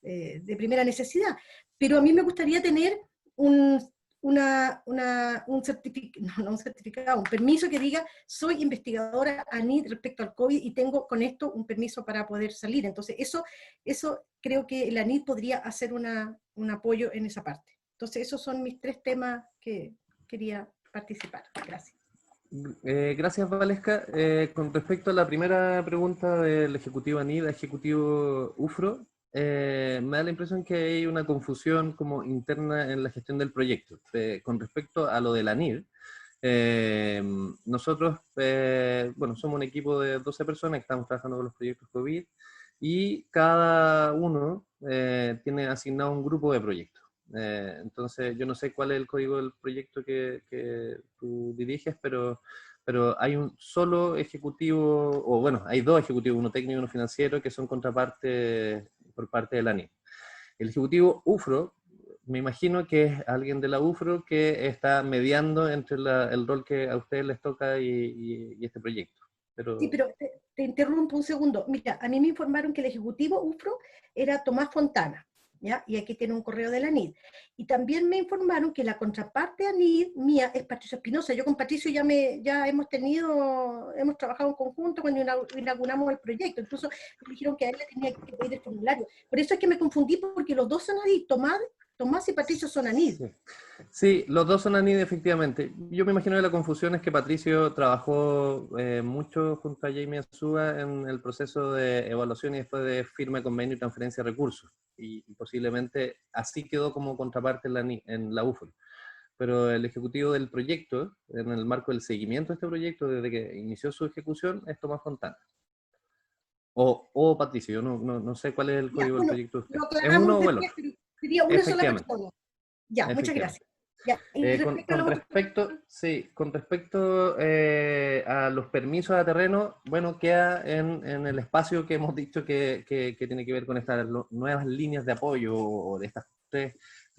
de primera necesidad, pero a mí me gustaría tener un certificado, un permiso que diga soy investigadora ANID respecto al COVID y tengo con esto un permiso para poder salir. Entonces eso creo que el ANID podría hacer un apoyo en esa parte. Entonces esos son mis 3 temas que quería participar. Gracias. Gracias, Valesca. Con respecto a la primera pregunta del Ejecutivo ANID, Ejecutivo UFRO, me da la impresión que hay una confusión como interna en la gestión del proyecto. Con respecto a lo del ANID, nosotros, bueno, somos un equipo de 12 personas que estamos trabajando con los proyectos COVID y cada uno tiene asignado un grupo de proyectos. Entonces, yo no sé cuál es el código del proyecto que tú diriges, pero hay un solo ejecutivo, o bueno, hay 2 ejecutivos, uno técnico y uno financiero, que son contraparte por parte de la ANID. El ejecutivo UFRO, me imagino que es alguien de la UFRO que está mediando entre el rol que a ustedes les toca y este proyecto. Sí, pero te interrumpo un segundo. Mira, a mí me informaron que el ejecutivo UFRO era Tomás Fontana, ¿ya? Y aquí tiene un correo de la ANID. Y también me informaron que la contraparte ANID mía es Patricio Espinosa. Yo con Patricio ya hemos trabajado en conjunto cuando inauguramos el proyecto. Incluso me dijeron que a él le tenía que pedir el formulario. Por eso es que me confundí, porque los 2 son ANID. Tomás y Patricio son ANID. Sí, los 2 son ANID, efectivamente. Yo me imagino que la confusión es que Patricio trabajó mucho junto a Jamie Azúa en el proceso de evaluación y después de firma de convenio y transferencia de recursos. Y posiblemente así quedó como contraparte en la UFRO. Pero el ejecutivo del proyecto, en el marco del seguimiento de este proyecto, desde que inició su ejecución, es Tomás Fontana. O Patricio, yo no sé cuál es el código del proyecto de usted. ¿Es uno o el otro? Sería una sola persona. Ya, muchas gracias. Ya, con respecto a los permisos a terreno, bueno, queda en el espacio que hemos dicho que tiene que ver con estas nuevas líneas de apoyo, o de estas 3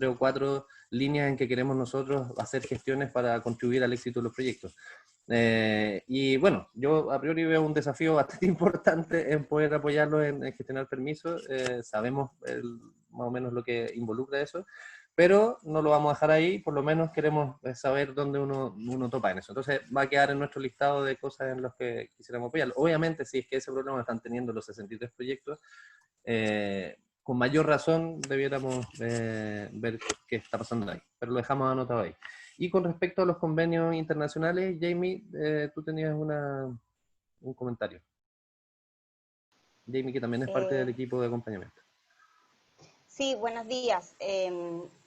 o 4 líneas en que queremos nosotros hacer gestiones para contribuir al éxito de los proyectos. Y bueno, yo a priori veo un desafío bastante importante en poder apoyarlos en gestionar permisos. Sabemos más o menos lo que involucra eso, pero no lo vamos a dejar ahí, por lo menos queremos saber dónde uno topa en eso. Entonces va a quedar en nuestro listado de cosas en los que quisiéramos apoyar. Obviamente, si es que ese problema lo están teniendo los 63 proyectos, con mayor razón debiéramos ver qué está pasando ahí, pero lo dejamos anotado ahí. Y con respecto a los convenios internacionales, Jamie, tú tenías un comentario. Jamie, que también es parte del equipo de acompañamiento. Sí, buenos días.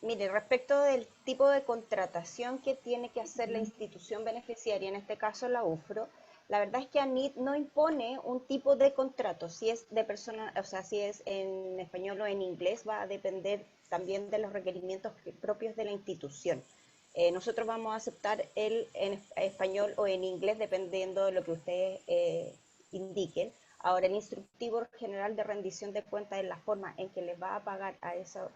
Mire, respecto del tipo de contratación que tiene que hacer la institución beneficiaria, en este caso la UFRO, la verdad es que ANID no impone un tipo de contrato. Si es de persona, o sea, si es en español o en inglés, va a depender también de los requerimientos propios de la institución. Nosotros vamos a aceptar el en español o en inglés, dependiendo de lo que ustedes indiquen. Ahora, el instructivo general de rendición de cuentas es la forma en que les va a pagar a esos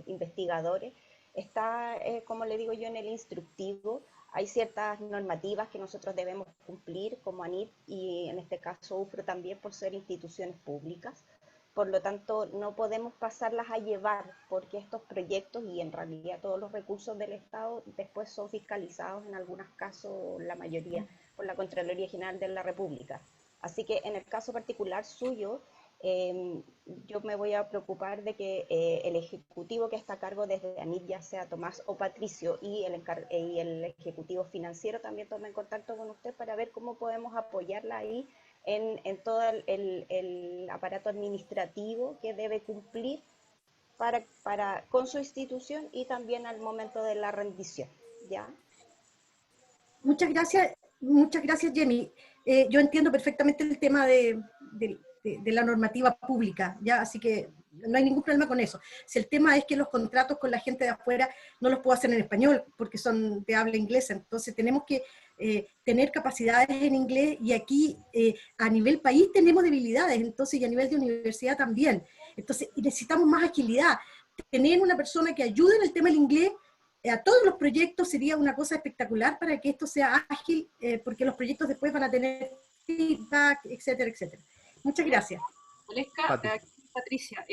investigadores. Está, como le digo yo, en el instructivo. Hay ciertas normativas que nosotros debemos cumplir como ANID y en este caso UFRO también por ser instituciones públicas. Por lo tanto, no podemos pasarlas a llevar porque estos proyectos y en realidad todos los recursos del Estado después son fiscalizados, en algunos casos, la mayoría, por la Contraloría General de la República. Así que en el caso particular suyo, yo me voy a preocupar de que el ejecutivo que está a cargo desde ANID, ya sea Tomás o Patricio, y el ejecutivo financiero también tome en contacto con usted para ver cómo podemos apoyarla ahí en todo el aparato administrativo que debe cumplir con su institución y también al momento de la rendición. ¿Ya? Muchas gracias, Jenny. yo entiendo perfectamente el tema de la normativa pública, ¿ya? Así que no hay ningún problema con eso. Si el tema es que los contratos con la gente de afuera no los puedo hacer en español porque son de habla inglesa, entonces tenemos que tener capacidades en inglés, y aquí a nivel país tenemos debilidades, entonces, y a nivel de universidad también. Entonces necesitamos más agilidad. Tener una persona que ayude en el tema del inglés a todos los proyectos sería una cosa espectacular para que esto sea ágil, porque los proyectos después van a tener feedback, etcétera, etcétera. Muchas gracias. Valesca, Patricia,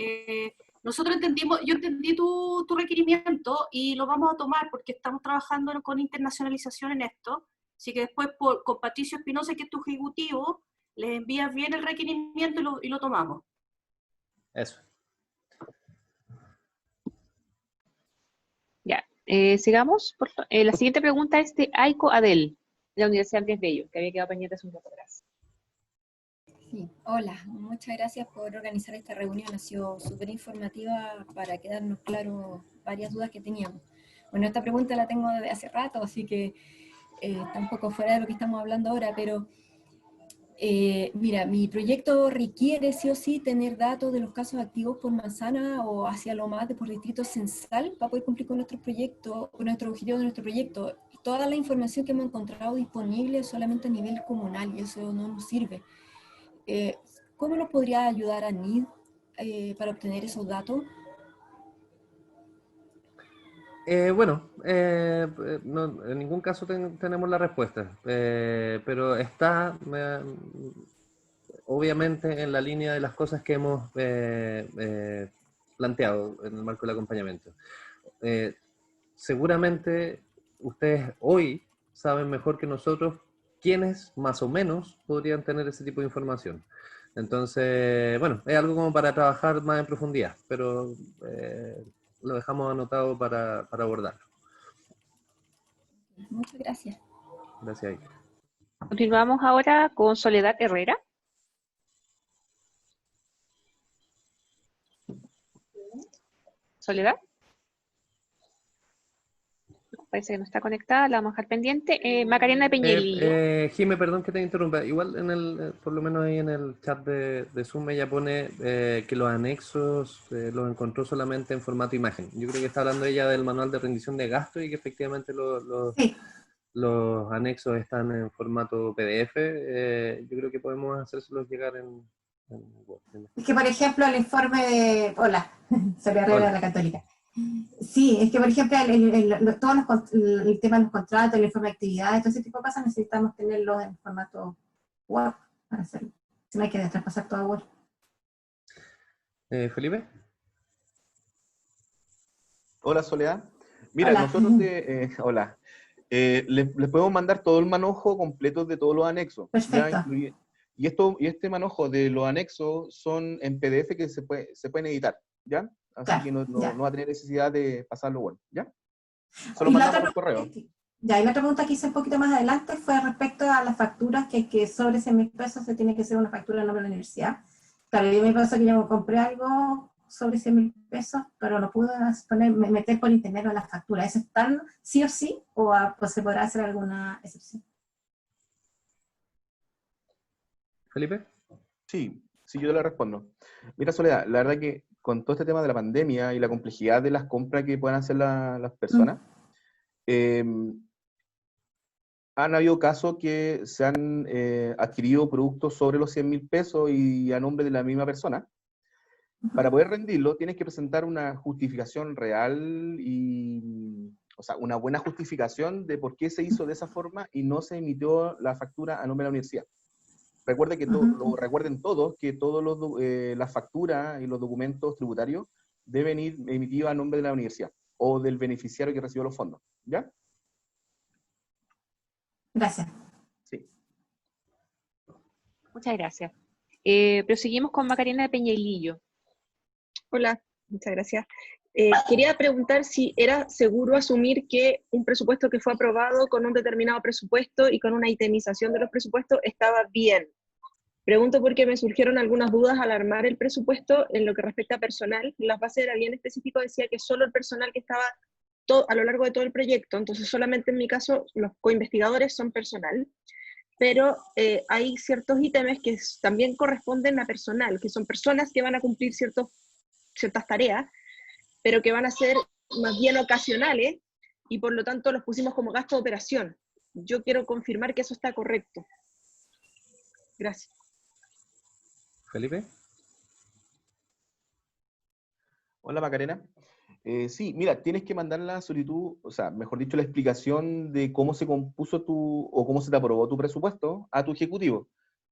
nosotros entendimos, yo entendí tu requerimiento y lo vamos a tomar porque estamos trabajando con internacionalización en esto, así que después con Patricio Espinosa, que es tu ejecutivo, les envías bien el requerimiento y lo tomamos. Eso. Ya, sigamos. La siguiente pregunta es de Aiko Adel, de la Universidad Andrés Bello, que había quedado pendiente hace un rato atrás. Sí, hola, muchas gracias por organizar esta reunión, ha sido súper informativa para quedarnos claros varias dudas que teníamos. Bueno, esta pregunta la tengo desde hace rato, así que está un poco fuera de lo que estamos hablando ahora, pero mira, mi proyecto requiere sí o sí tener datos de los casos activos por manzana o hacia lo más de por distrito censal para poder cumplir con nuestro proyecto, con nuestro objetivo de nuestro proyecto. Toda la información que hemos encontrado disponible es solamente a nivel comunal y eso no nos sirve. ¿Cómo nos podría ayudar a NID para obtener esos datos? Bueno, no, en ningún caso tenemos la respuesta, pero está obviamente en la línea de las cosas que hemos planteado en el marco del acompañamiento. Seguramente ustedes hoy saben mejor que nosotros quiénes más o menos podrían tener ese tipo de información. Entonces, bueno, es algo como para trabajar más en profundidad, pero lo dejamos anotado para abordarlo. Muchas gracias. Gracias. Continuamos ahora con Soledad Herrera. Soledad. Parece que no está conectada, la vamos a dejar pendiente. Macarena Peñalillo. Jime, perdón que te interrumpa. Igual por lo menos ahí en el chat de Zoom ella pone que los anexos los encontró solamente en formato imagen. Yo creo que está hablando ella del manual de rendición de gasto y que efectivamente los anexos están en formato PDF. Yo creo que podemos hacérselos llegar en Word. Es que, por ejemplo, el informe de... Hola, soy Herrera de la Católica. Sí, es que, por ejemplo, el tema de los contratos, el informe de actividades, todo ese tipo de cosas, necesitamos tenerlos en formato Word para hacerlo. Si no hay que traspasar todo a Word. ¿Felipe? Hola, Soledad. Mira, Hola. nosotros hola. Les podemos mandar todo el manojo completo de todos los anexos. Perfecto. Y este manojo de los anexos son en PDF que se pueden editar, ¿ya? Así Claro, que no ya. va a tener necesidad de pasarlo bueno, ¿ya? Solo Y la mandamos otra por correo. Ya, y la otra pregunta que hice un poquito más adelante fue respecto a las facturas, que sobre 100.000 pesos se tiene que hacer una factura en nombre de la universidad. Claro, yo me pasó que yo compré algo sobre 100.000 pesos, pero no pude meter por internet a la factura. ¿Eso están sí o sí? ¿O pues, se podrá hacer alguna excepción? ¿Felipe? Sí, yo le respondo. Mira, Soledad, la verdad que con todo este tema de la pandemia y la complejidad de las compras que puedan hacer las personas, han habido casos que se han adquirido productos sobre los 100.000 pesos y a nombre de la misma persona. Para poder rendirlo, tienes que presentar una justificación real o sea, una buena justificación de por qué se hizo de esa forma y no se emitió la factura a nombre de la universidad. Recuerden que recuerden todos que todas las facturas y los documentos tributarios deben ir emitidos a nombre de la universidad o del beneficiario que recibió los fondos. ¿Ya? Gracias. Sí. Muchas gracias. Proseguimos con Macarena Peñalillo. Hola, muchas gracias. Quería preguntar si era seguro asumir que un presupuesto que fue aprobado con un determinado presupuesto y con una itemización de los presupuestos estaba bien. Pregunto porque me surgieron algunas dudas al armar el presupuesto en lo que respecta a personal. La base era bien específico, decía que solo el personal que estaba a lo largo de todo el proyecto, entonces solamente en mi caso los coinvestigadores son personal. pero hay ciertos ítems que también corresponden a personal, que son personas que van a cumplir ciertas tareas, pero que van a ser más bien ocasionales, y por lo tanto los pusimos como gasto de operación. Yo quiero confirmar que eso está correcto. Gracias. Felipe. Hola Macarena. Sí, mira, tienes que mandar la solicitud, o sea, mejor dicho, la explicación de cómo se compuso o cómo se te aprobó tu presupuesto a tu ejecutivo.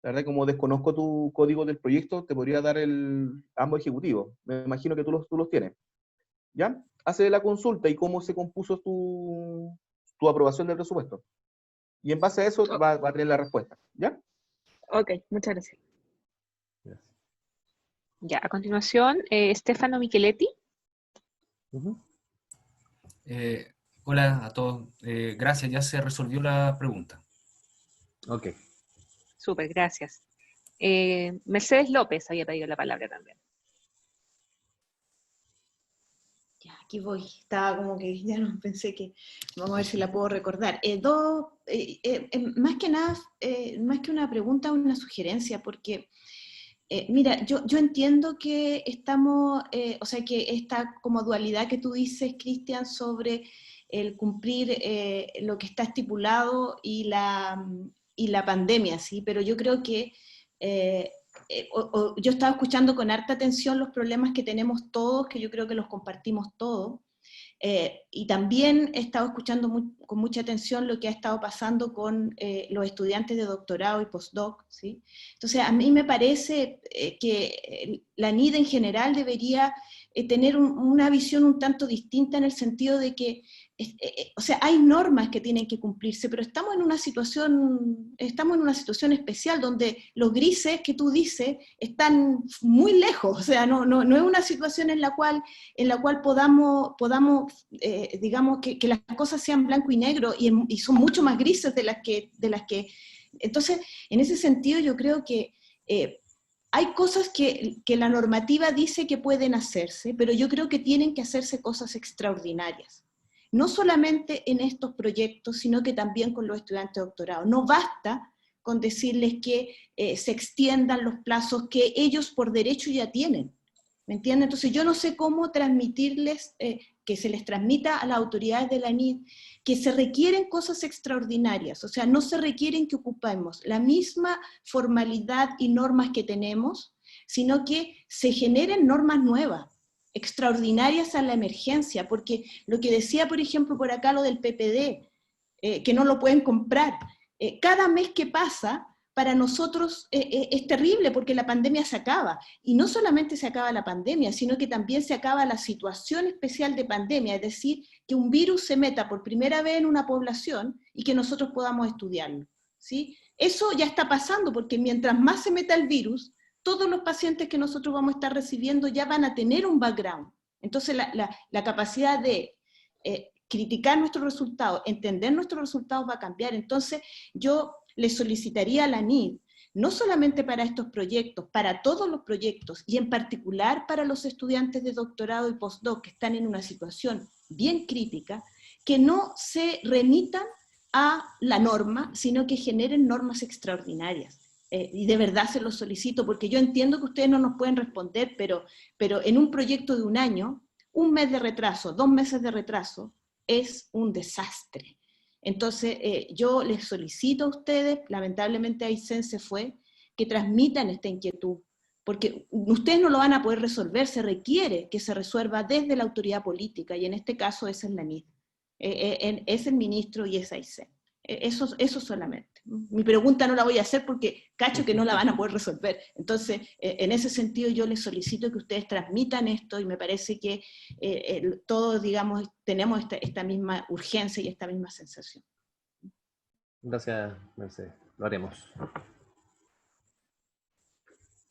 La verdad, como desconozco tu código del proyecto, te podría dar ambos ejecutivos. Me imagino que tú los tienes. ¿Ya? Hace la consulta y cómo se compuso tu aprobación del presupuesto. Y en base a eso va a tener la respuesta. ¿Ya? Ok, muchas gracias. Ya, a continuación, Stefano Micheletti. Hola a todos. Gracias, ya se resolvió la pregunta. Ok. Súper, gracias. Mercedes López había pedido la palabra también. Ya, aquí voy. Estaba como que ya no pensé que... Vamos a ver si la puedo recordar. Más que nada, más que una pregunta, una sugerencia, porque... mira, yo entiendo que estamos, o sea, que esta como dualidad que tú dices, Cristian, sobre el cumplir lo que está estipulado y la pandemia, ¿sí? Pero yo creo que, yo estaba escuchando con harta atención los problemas que tenemos todos, que yo creo que los compartimos todos, y también he estado escuchando con mucha atención lo que ha estado pasando con los estudiantes de doctorado y postdoc, ¿sí? Entonces, a mí me parece que la NID en general debería tener una visión un tanto distinta, en el sentido de que, o sea, hay normas que tienen que cumplirse, pero estamos en una situación especial donde los grises que tú dices están muy lejos, o sea, no es una situación en la cual podamos digamos, que las cosas sean blanco y negro, y son mucho más grises de las que... Entonces, en ese sentido yo creo que hay cosas que la normativa dice que pueden hacerse, pero yo creo que tienen que hacerse cosas extraordinarias. No solamente en estos proyectos, sino que también con los estudiantes de doctorado. No basta con decirles que se extiendan los plazos que ellos por derecho ya tienen. ¿Me entienden? Entonces yo no sé cómo transmitirles, que se les transmita a las autoridades de la NID, que se requieren cosas extraordinarias, o sea, no se requieren que ocupemos la misma formalidad y normas que tenemos, sino que se generen normas nuevas, extraordinarias a la emergencia, porque lo que decía, por ejemplo, por acá lo del PPD, que no lo pueden comprar, cada mes que pasa, para nosotros es terrible, porque la pandemia se acaba, y no solamente se acaba la pandemia, sino que también se acaba la situación especial de pandemia, es decir, que un virus se meta por primera vez en una población y que nosotros podamos estudiarlo, ¿sí? Eso ya está pasando, porque mientras más se meta el virus, todos los pacientes que nosotros vamos a estar recibiendo ya van a tener un background. Entonces la capacidad de criticar nuestros resultados, entender nuestros resultados va a cambiar. Entonces yo le solicitaría a la NID, no solamente para estos proyectos, para todos los proyectos, y en particular para los estudiantes de doctorado y postdoc que están en una situación bien crítica, que no se remitan a la norma, sino que generen normas extraordinarias. Y de verdad se lo solicito, porque yo entiendo que ustedes no nos pueden responder, pero en un proyecto de un año, un mes de retraso, 2 meses de retraso, es un desastre. Entonces, yo les solicito a ustedes, lamentablemente Aysén se fue, que transmitan esta inquietud, porque ustedes no lo van a poder resolver, se requiere que se resuelva desde la autoridad política, y en este caso es el NID, es el ministro y es Aysén. Eso solamente. Mi pregunta no la voy a hacer porque cacho que no la van a poder resolver. Entonces, en ese sentido yo les solicito que ustedes transmitan esto, y me parece que todos, digamos, tenemos esta misma urgencia y esta misma sensación. Gracias, Mercedes. Lo haremos.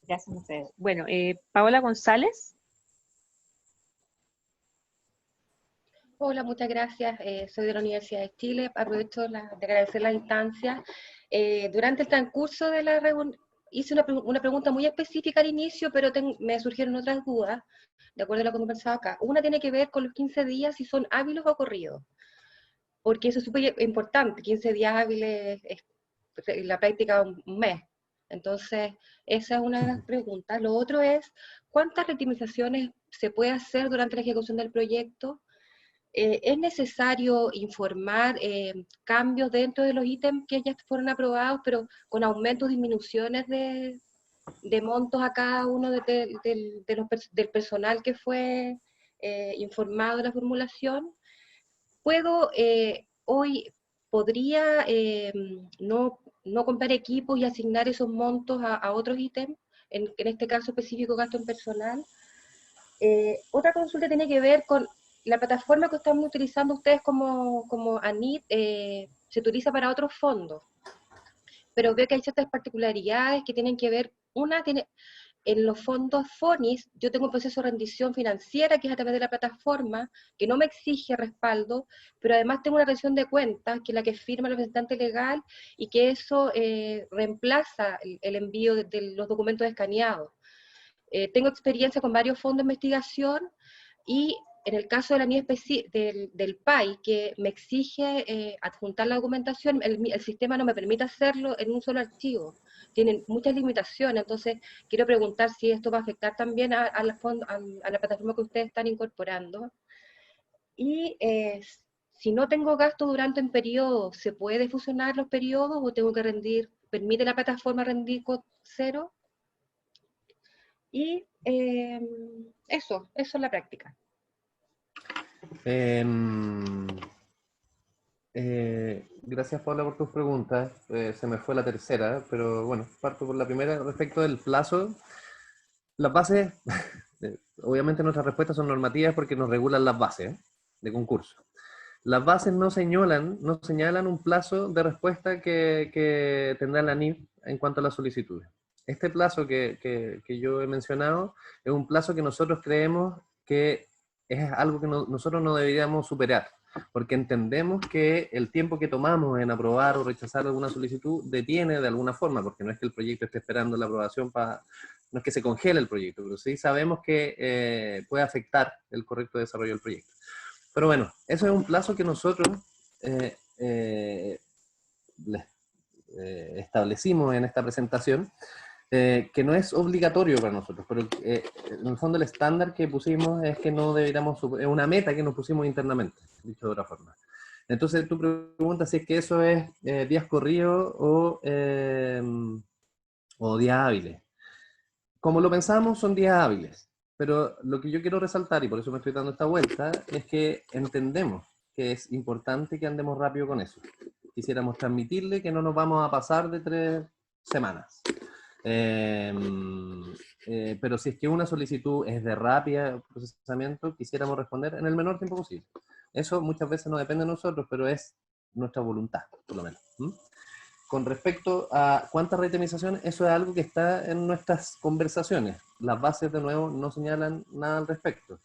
Gracias, Mercedes. Bueno, Paola González. Hola, muchas gracias. Soy de la Universidad de Chile. Aprovecho de agradecer la instancia. Durante el transcurso de la reunión hice una pregunta muy específica al inicio, pero me surgieron otras dudas, de acuerdo a lo que conversaba acá. Una tiene que ver con los 15 días, si son hábiles o corridos, porque eso es súper importante. 15 días hábiles la práctica un mes. Entonces, esa es una de las preguntas. Lo otro es, ¿cuántas retimizaciones se puede hacer durante la ejecución del proyecto? ¿Es necesario informar cambios dentro de los ítems que ya fueron aprobados, pero con aumentos o disminuciones de montos a cada uno del personal que fue informado de la formulación? ¿Puedo hoy, podría no comprar equipos y asignar esos montos a otros ítems, en este caso específico gasto en personal? Otra consulta tiene que ver con la plataforma que están utilizando ustedes como ANID, se utiliza para otros fondos, pero veo que hay ciertas particularidades que tienen que ver, en los fondos FONIS, yo tengo un proceso de rendición financiera que es a través de la plataforma, que no me exige respaldo, pero además tengo una rendición de cuentas, que es la que firma el representante legal, y que eso reemplaza el envío de los documentos escaneados. Tengo experiencia con varios fondos de investigación, y en el caso de la NIE del PAI, que me exige adjuntar la documentación, el sistema no me permite hacerlo en un solo archivo. Tienen muchas limitaciones, entonces quiero preguntar si esto va a afectar también a la plataforma que ustedes están incorporando. Y si no tengo gasto durante un periodo, ¿se puede fusionar los periodos o tengo que rendir, permite la plataforma rendir con cero? Y eso es la práctica. Gracias, Paula, por tus preguntas. Se me fue la tercera, pero bueno, parto por la primera. Respecto del plazo, las bases, obviamente nuestras respuestas son normativas porque nos regulan las bases de concurso. Las bases no señalan un plazo de respuesta que tendrá la NIF en cuanto a las solicitudes. Este plazo que yo he mencionado es un plazo que nosotros creemos que es algo que nosotros no deberíamos superar, porque entendemos que el tiempo que tomamos en aprobar o rechazar alguna solicitud detiene de alguna forma, porque no es que el proyecto esté esperando la aprobación no es que se congele el proyecto, pero sí sabemos que puede afectar el correcto desarrollo del proyecto. Pero bueno, eso es un plazo que nosotros establecimos en esta presentación, que no es obligatorio para nosotros, pero en el fondo el estándar que pusimos es que no deberíamos, es una meta que nos pusimos internamente, dicho de otra forma. Entonces tú preguntas si es que eso es días corridos o días hábiles. Como lo pensamos, son días hábiles, pero lo que yo quiero resaltar, y por eso me estoy dando esta vuelta, es que entendemos que es importante que andemos rápido con eso. Quisiéramos transmitirle que no nos vamos a pasar de 3 semanas. Pero si es que una solicitud es de rápido procesamiento, quisiéramos responder en el menor tiempo posible. Eso muchas veces no depende de nosotros, pero es nuestra voluntad, por lo menos. Con respecto a cuántas retemizaciones, eso es algo que está en nuestras conversaciones. Las bases, de nuevo, no señalan nada al respecto.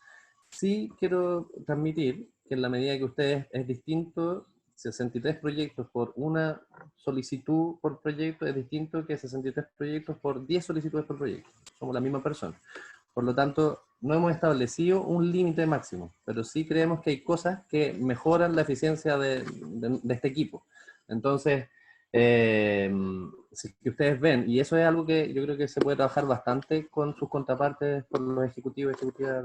Sí quiero transmitir que en la medida que ustedes es distinto, 63 proyectos por una solicitud por proyecto es distinto que 63 proyectos por 10 solicitudes por proyecto. Somos la misma persona. Por lo tanto, no hemos establecido un límite máximo, pero sí creemos que hay cosas que mejoran la eficiencia de este equipo. Entonces, si ustedes ven, y eso es algo que yo creo que se puede trabajar bastante con sus contrapartes, con los ejecutivos y ejecutivas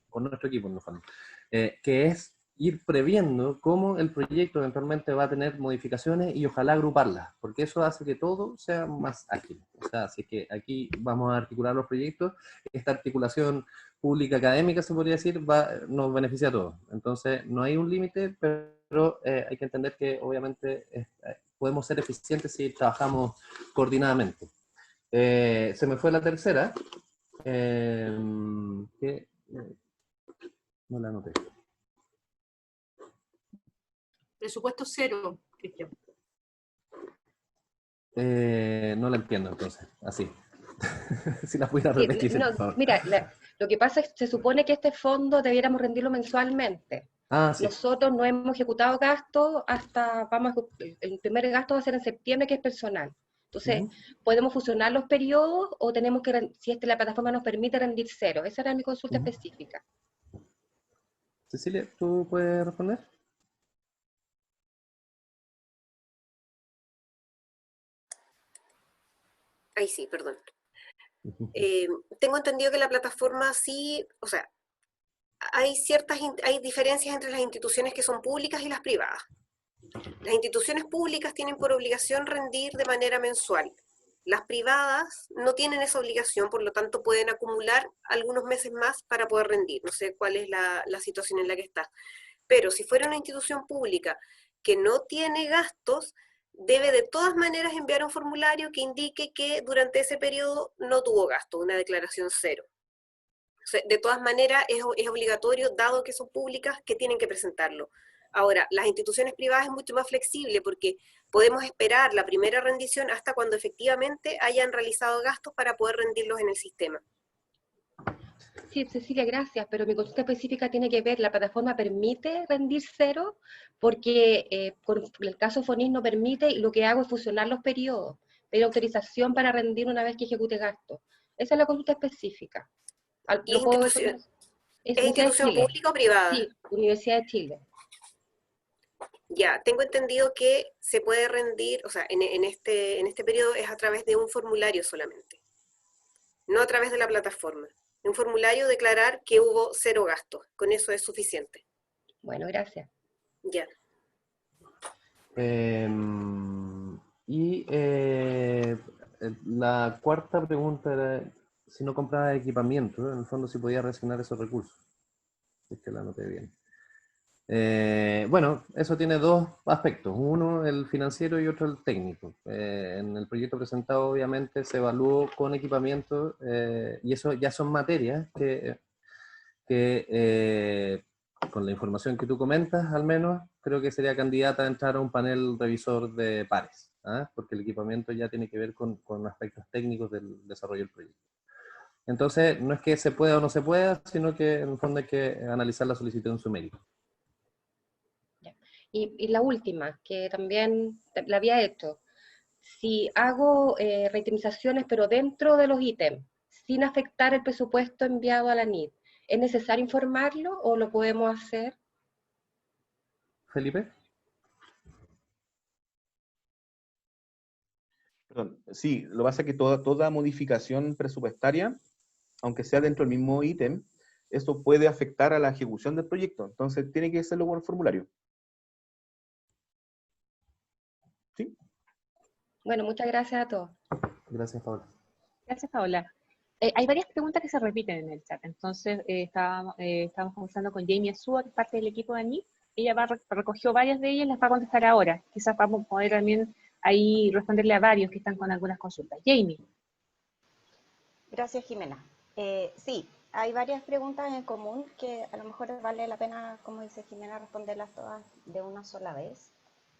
con nuestro equipo, en el fondo, que es ir previendo cómo el proyecto eventualmente va a tener modificaciones y ojalá agruparlas, porque eso hace que todo sea más ágil. O sea, así que aquí vamos a articular los proyectos, esta articulación pública académica, se podría decir, nos beneficia a todos. Entonces, no hay un límite, pero hay que entender que obviamente podemos ser eficientes si trabajamos coordinadamente. Se me fue la tercera, no la anoté. Presupuesto cero, Cristian. No la entiendo, entonces, así. Si la pudiera repetir, por favor. Mira, lo que pasa es que se supone que este fondo debiéramos rendirlo mensualmente. Sí. Nosotros no hemos ejecutado gastos hasta, el primer gasto va a ser en septiembre, que es personal. Entonces, ¿podemos fusionar los periodos o tenemos que, si la plataforma nos permite, rendir cero? Esa era mi consulta específica. Cecilia, ¿tú puedes responder? Ahí sí, perdón. Tengo entendido que la plataforma sí, o sea, hay diferencias entre las instituciones que son públicas y las privadas. Las instituciones públicas tienen por obligación rendir de manera mensual. Las privadas no tienen esa obligación, por lo tanto pueden acumular algunos meses más para poder rendir. No sé cuál es la situación en la que está. Pero si fuera una institución pública que no tiene gastos, debe de todas maneras enviar un formulario que indique que durante ese periodo no tuvo gasto, una declaración cero. O sea, de todas maneras es obligatorio, dado que son públicas, que tienen que presentarlo. Ahora, las instituciones privadas es mucho más flexible porque podemos esperar la primera rendición hasta cuando efectivamente hayan realizado gastos para poder rendirlos en el sistema. Sí, Cecilia, gracias, pero mi consulta específica tiene que ver, ¿la plataforma permite rendir cero? Porque con el caso FONIS no permite, y lo que hago es fusionar los periodos, pedir autorización para rendir una vez que ejecute gastos. Esa es la consulta específica. ¿Y es institución pública o privada? Sí, Universidad de Chile. Ya, tengo entendido que se puede rendir, o sea, en este periodo es a través de un formulario solamente, no a través de la plataforma. En un formulario declarar que hubo cero gastos, con eso es suficiente. Bueno, gracias. Ya. La cuarta pregunta era si no compraba equipamiento, en el fondo si podía reasignar esos recursos. Es que la anoté bien. Bueno, eso tiene dos aspectos, uno el financiero y otro el técnico. En el proyecto presentado obviamente se evaluó con equipamiento y eso ya son materias que con la información que tú comentas al menos, creo que sería candidata a entrar a un panel revisor de pares, ¿ah? Porque el equipamiento ya tiene que ver con aspectos técnicos del desarrollo del proyecto. Entonces, no es que se pueda o no se pueda, sino que en el fondo hay que analizar la solicitud en su mérito. Y la última, que también la había hecho, si hago reitemizaciones pero dentro de los ítems, sin afectar el presupuesto enviado a la NID, ¿es necesario informarlo o lo podemos hacer? Felipe. Perdón, sí, lo que pasa es que toda modificación presupuestaria, aunque sea dentro del mismo ítem, eso puede afectar a la ejecución del proyecto. Entonces tiene que hacerlo por el formulario. ¿Sí? Bueno, muchas gracias a todos. Gracias, Paola. Gracias, Paola. Hay varias preguntas que se repiten en el chat. Entonces, estábamos conversando con Jamie Azúa, que es parte del equipo de ANID. Ella recogió varias de ellas y las va a contestar ahora. Quizás vamos a poder también ahí responderle a varios que están con algunas consultas. Jamie. Gracias, Jimena. Sí, hay varias preguntas en común que a lo mejor vale la pena, como dice Jimena, responderlas todas de una sola vez.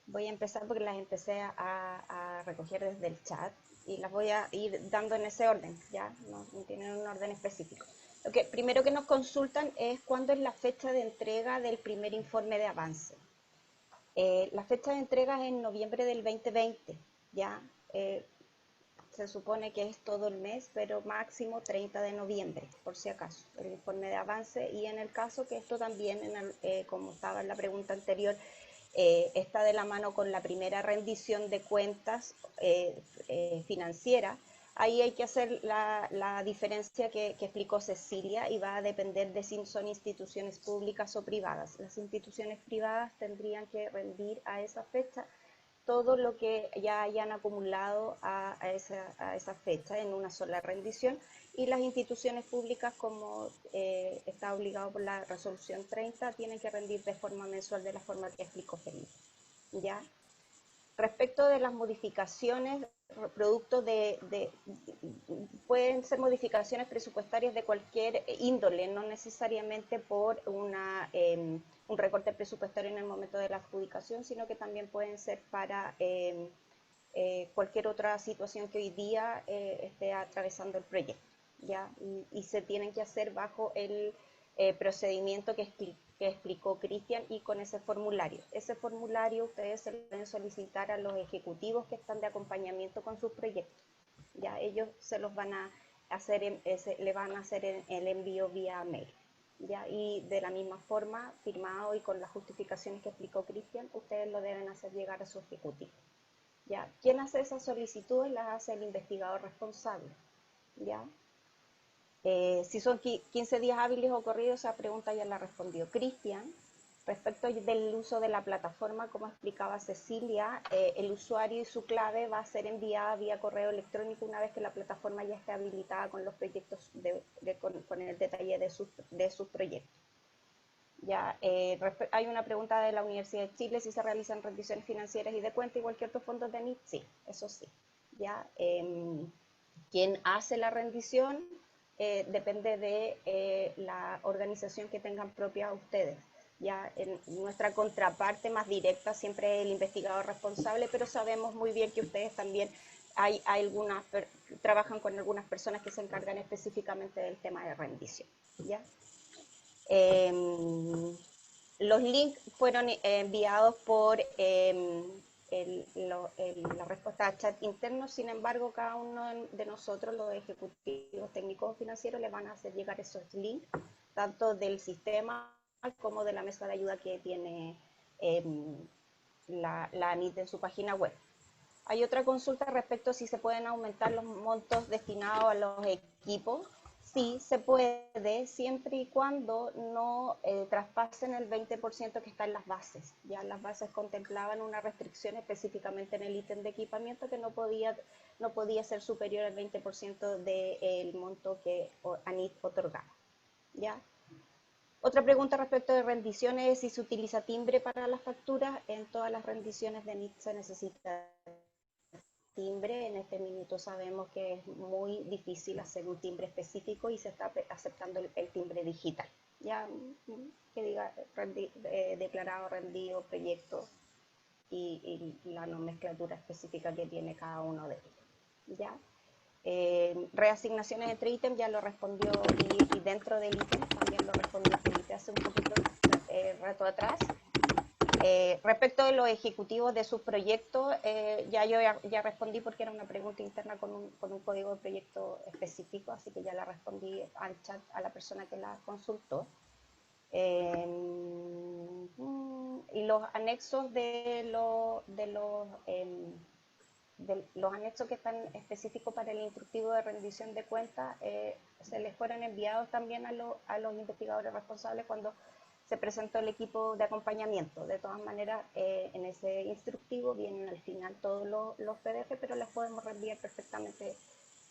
Voy a empezar porque las empecé a recoger desde el chat y las voy a ir dando en ese orden, ya no tienen un orden específico. Lo que primero que nos consultan es cuándo es la fecha de entrega del primer informe de avance. La fecha de entrega es en noviembre del 2020, ya se supone que es todo el mes, pero máximo 30 de noviembre, por si acaso, el informe de avance. Y en el caso que esto también, como estaba en la pregunta anterior, está de la mano con la primera rendición de cuentas financiera, ahí hay que hacer la diferencia que explicó Cecilia y va a depender de si son instituciones públicas o privadas. Las instituciones privadas tendrían que rendir a esa fecha todo lo que ya hayan acumulado a esa fecha en una sola rendición, y las instituciones públicas, como está obligado por la resolución 30, tienen que rendir de forma mensual de la forma que explicó Felipe. ¿Ya? Respecto de las modificaciones, producto pueden ser modificaciones presupuestarias de cualquier índole, no necesariamente por un recorte presupuestario en el momento de la adjudicación, sino que también pueden ser para cualquier otra situación que hoy día esté atravesando el proyecto, ¿ya? Y se tienen que hacer bajo el procedimiento que explicó Cristian y con ese formulario. Ese formulario ustedes se lo pueden solicitar a los ejecutivos que están de acompañamiento con sus proyectos. Ya ellos se los van a hacer, le van a hacer el envío vía mail. ¿Ya? Y de la misma forma, firmado y con las justificaciones que explicó Cristian, ustedes lo deben hacer llegar a su ejecutivo. ¿Ya? ¿Quién hace esas solicitudes? Las hace el investigador responsable, ¿ya? Si son 15 días hábiles o corridos, esa pregunta ya la respondió Cristian. Respecto del uso de la plataforma, como explicaba Cecilia, el usuario y su clave va a ser enviada vía correo electrónico una vez que la plataforma ya esté habilitada con los proyectos, con el detalle de sus proyectos. Ya, hay una pregunta de la Universidad de Chile, si se realizan rendiciones financieras y de cuenta igual que otros fondos de NIT. Sí, eso sí. Ya, ¿quién hace la rendición? Depende de la organización que tengan propia ustedes. Ya en nuestra contraparte más directa siempre es el investigador responsable, pero sabemos muy bien que ustedes también trabajan con algunas personas que se encargan específicamente del tema de rendición. ¿Ya? Los links fueron enviados por la respuesta a chat interno, sin embargo, cada uno de nosotros, los ejecutivos técnicos financieros, les van a hacer llegar esos links, tanto del sistema como de la mesa de ayuda que tiene la ANIT en su página web. Hay otra consulta respecto a si se pueden aumentar los montos destinados a los equipos. Sí, se puede, siempre y cuando no traspasen el 20% que está en las bases. Ya las bases contemplaban una restricción específicamente en el ítem de equipamiento que no podía ser superior al 20% del monto que ANIT otorgaba. ¿Ya? Otra pregunta respecto de rendiciones es si se utiliza timbre para las facturas. En todas las rendiciones de ANIT se necesita timbre. En este minuto sabemos que es muy difícil hacer un timbre específico y se está aceptando el timbre digital. Ya que diga declarado, rendido, proyecto y la nomenclatura específica que tiene cada uno de ellos. ¿Ya? Reasignaciones entre ítems ya lo respondió y dentro del ítem también lo respondió Felipe hace un poquito rato atrás. Respecto de los ejecutivos de sus proyectos, ya respondí porque era una pregunta interna con un código de proyecto específico, así que ya la respondí al chat a la persona que la consultó. Y los anexos de los anexos que están específicos para el instructivo de rendición de cuentas se les fueron enviados también a los investigadores responsables cuando se presentó el equipo de acompañamiento. De todas maneras, en ese instructivo vienen al final todos los PDF, pero les podemos reenviar perfectamente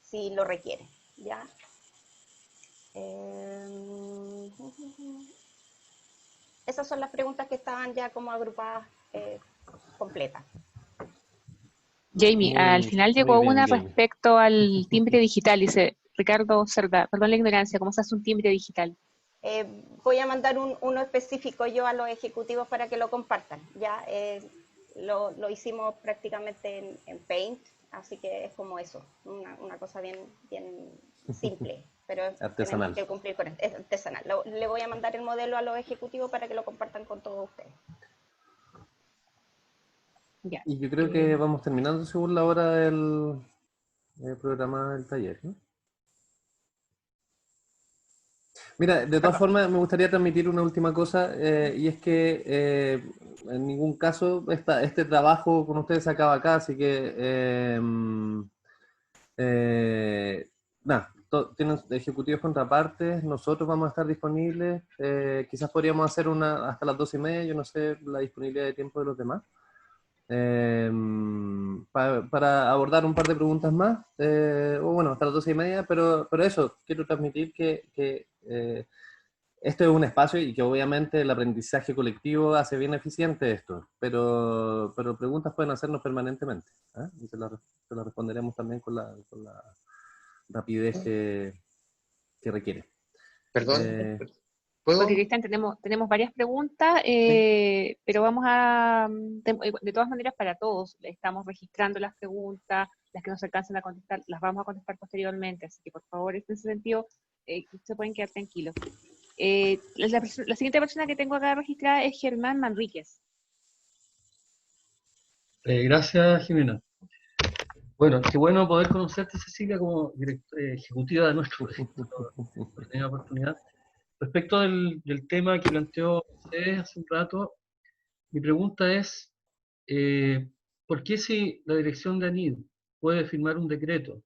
si lo requieren. ¿Ya? Esas son las preguntas que estaban ya como agrupadas completas. Jamie, al final llegó muy bien, una Jamie. respecto al timbre digital, dice Ricardo Cerda, perdón la ignorancia, ¿cómo se hace un timbre digital? Voy a mandar uno específico yo a los ejecutivos para que lo compartan. Ya lo hicimos prácticamente en Paint, así que es como eso, una cosa bien simple, pero Artesanal. tenemos que cumplir con es artesanal. Le voy a mandar el modelo a los ejecutivos para que lo compartan con todos ustedes. Ya. Y yo creo que vamos terminando según la hora del programa del taller, ¿no? Mira, de todas formas me gustaría transmitir una última cosa y es que en ningún caso este trabajo con ustedes se acaba acá, así que nada, tienen ejecutivos contrapartes, nosotros vamos a estar disponibles, quizás podríamos hacer una hasta las 12:30, yo no sé la disponibilidad de tiempo de los demás. Para abordar un par de preguntas más, o bueno, hasta las 12:30, pero eso, quiero transmitir que esto es un espacio y que obviamente el aprendizaje colectivo hace bien eficiente esto, pero preguntas pueden hacernos permanentemente, ¿eh? Y se las responderemos también con la rapidez que requiere. Perdón, Porque ¿puedo? Cristian, tenemos varias preguntas, pero vamos a, de todas maneras para todos, estamos registrando las preguntas, las que nos alcancen a contestar, las vamos a contestar posteriormente, así que por favor, en ese sentido, se pueden quedar tranquilos. La siguiente persona que tengo acá registrada es Germán Manríquez. Gracias, Jimena. Bueno, qué bueno poder conocerte, Cecilia, como ejecutiva de nuestro proyecto, por tener la oportunidad. Respecto del tema que planteó usted hace un rato, mi pregunta es, ¿por qué si la dirección de ANID puede firmar un decreto,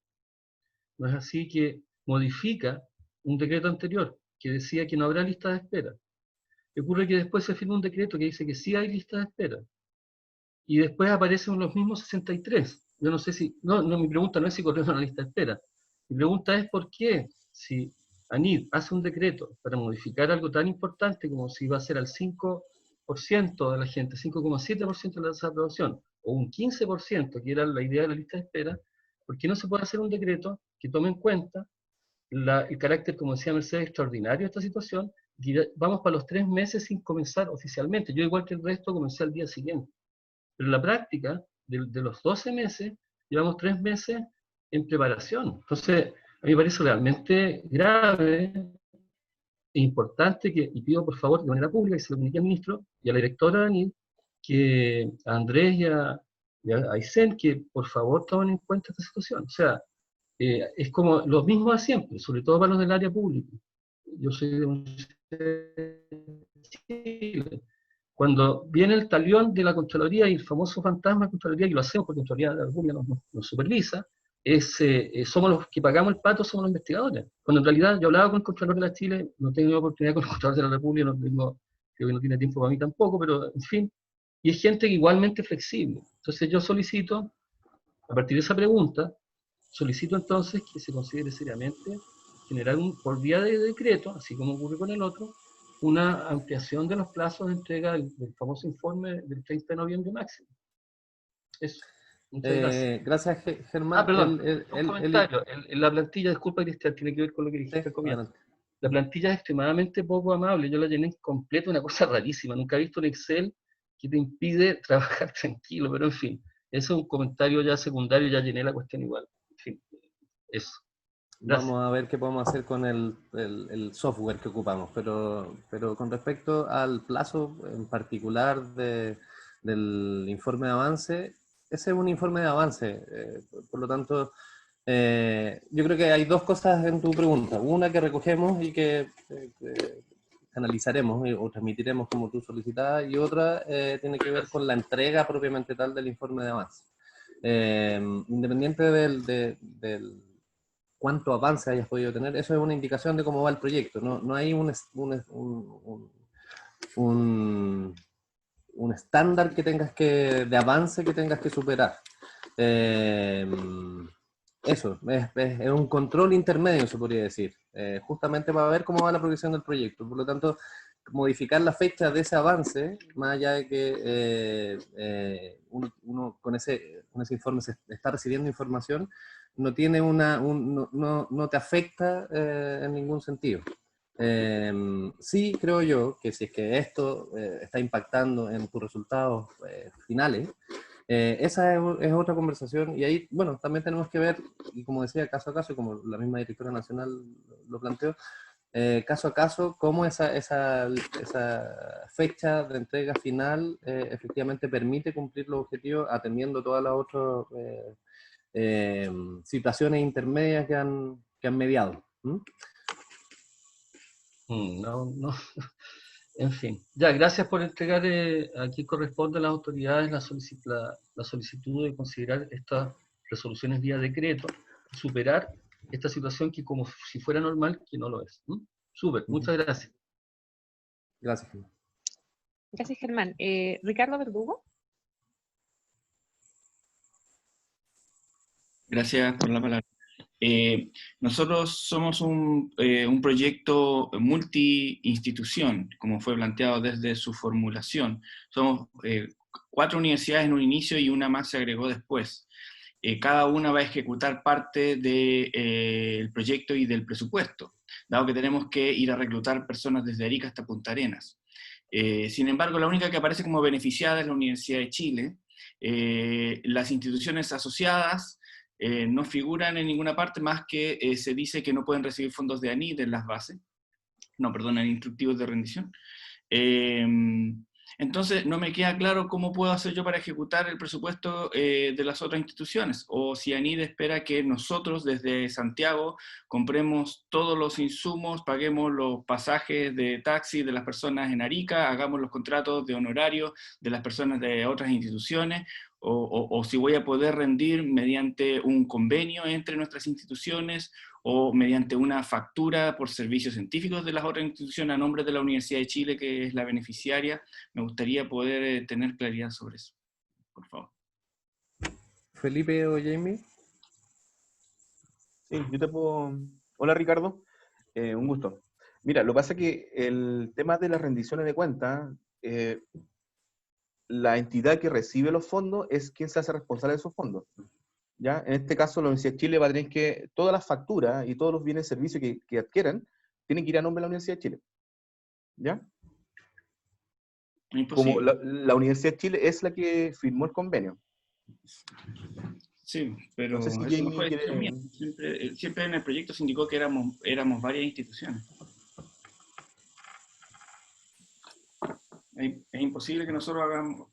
no es así que modifica un decreto anterior que decía que no habrá lista de espera? Ocurre que después se firma un decreto que dice que sí hay lista de espera. Y después aparecen los mismos 63. Yo no sé si... No, mi pregunta no es si corrieron una lista de espera. Mi pregunta es por qué, si ANID hace un decreto para modificar algo tan importante como si va a ser al 5% de la gente, 5,7% de la desaprobación, o un 15%, que era la idea de la lista de espera, ¿por qué no se puede hacer un decreto que tome en cuenta el carácter, como decía Mercedes, extraordinario de esta situación? Y vamos para los 3 meses sin comenzar oficialmente. Yo, igual que el resto, comencé al día siguiente. Pero en la práctica, de los 12 meses, llevamos 3 meses en preparación. Entonces, a mí me parece realmente grave e importante que, y pido por favor de manera pública que se lo comunique al ministro y a la directora de ANID, que a Andrés y a Aysén, que por favor tomen en cuenta esta situación. O sea, es como lo mismo de siempre, sobre todo para los del área pública. Yo soy de Chile. Cuando viene el talión de la Contraloría y el famoso fantasma de Contraloría, que lo hacemos porque Contraloría de la República nos supervisa, somos los que pagamos el pato, somos los investigadores. Cuando en realidad yo hablaba con el Contralor de la Chile, no tengo oportunidad con el Contralor de la República, creo que no tiene tiempo para mí tampoco, pero en fin, y es gente igualmente flexible. Entonces yo solicito, a partir de esa pregunta, solicito entonces que se considere seriamente generar por vía de decreto, así como ocurre con el otro, una ampliación de los plazos de entrega del famoso informe del 30 de noviembre máximo. Eso. Muchas gracias. Gracias, Germán. Perdón, un comentario. La plantilla, disculpa, Cristian, tiene que ver con lo que dijiste al comienzo. La plantilla es extremadamente poco amable. Yo la llené completa, una cosa rarísima. Nunca he visto un Excel que te impide trabajar tranquilo, pero en fin. Eso es un comentario ya secundario, ya llené la cuestión igual. En fin, eso. Gracias. Vamos a ver qué podemos hacer con el software que ocupamos, pero con respecto al plazo en particular del informe de avance, ese es un informe de avance, por lo tanto, yo creo que hay 2 cosas en tu pregunta. Una que recogemos y que analizaremos o transmitiremos como tú solicitabas, y otra tiene que ver con la entrega propiamente tal del informe de avance. Independiente del cuánto avance hayas podido tener, eso es una indicación de cómo va el proyecto. No hay un estándar de avance que tengas que superar. Eso, es un control intermedio, se podría decir, justamente para ver cómo va la progresión del proyecto. Por lo tanto, modificar la fecha de ese avance, más allá de que uno con ese informe se está recibiendo información, no tiene no te afecta en ningún sentido. Sí creo yo que si es que esto está impactando en tus resultados finales, esa es otra conversación, y ahí, bueno, también tenemos que ver, y como decía, caso a caso, y como la misma directora nacional lo planteó, caso a caso, cómo esa fecha de entrega final efectivamente permite cumplir los objetivos, atendiendo todas las otras situaciones intermedias que han mediado. No. En fin, ya, gracias por entregar, aquí corresponde a las autoridades la solicitud de considerar estas resoluciones vía decreto, superar esta situación que como si fuera normal, que no lo es. Súper, muchas gracias. Gracias, Germán. Gracias, Germán. Ricardo Verdugo. Gracias por la palabra. Nosotros somos un proyecto multi-institución, como fue planteado desde su formulación. Somos 4 universidades en un inicio y una más se agregó después. Cada una va a ejecutar parte del proyecto y del presupuesto, dado que tenemos que ir a reclutar personas desde Arica hasta Punta Arenas. Sin embargo, la única que aparece como beneficiada es la Universidad de Chile. Las instituciones asociadas no figuran en ninguna parte, más que se dice que no pueden recibir fondos de ANID en las bases, en instructivos de rendición. Entonces no me queda claro cómo puedo hacer yo para ejecutar el presupuesto de las otras instituciones, o si ANID espera que nosotros desde Santiago compremos todos los insumos, paguemos los pasajes de taxi de las personas en Arica, hagamos los contratos de honorario de las personas de otras instituciones, o si voy a poder rendir mediante un convenio entre nuestras instituciones o mediante una factura por servicios científicos de las otras instituciones a nombre de la Universidad de Chile, que es la beneficiaria. Me gustaría poder tener claridad sobre eso, por favor. Felipe o Jamie. Sí, yo te puedo... Hola Ricardo, un gusto. Mira, lo que pasa es que el tema de las rendiciones de cuentas, la entidad que recibe los fondos es quien se hace responsable de esos fondos. ¿Ya? En este caso, la Universidad de Chile va a tener que, todas las facturas y todos los bienes y servicios que adquieran, tienen que ir a nombre de la Universidad de Chile. ¿Ya? Como la Universidad de Chile es la que firmó el convenio. Sí, pero no sé si eso no Jamie fue quiere... también. Siempre en el proyecto se indicó que éramos varias instituciones. Es imposible que nosotros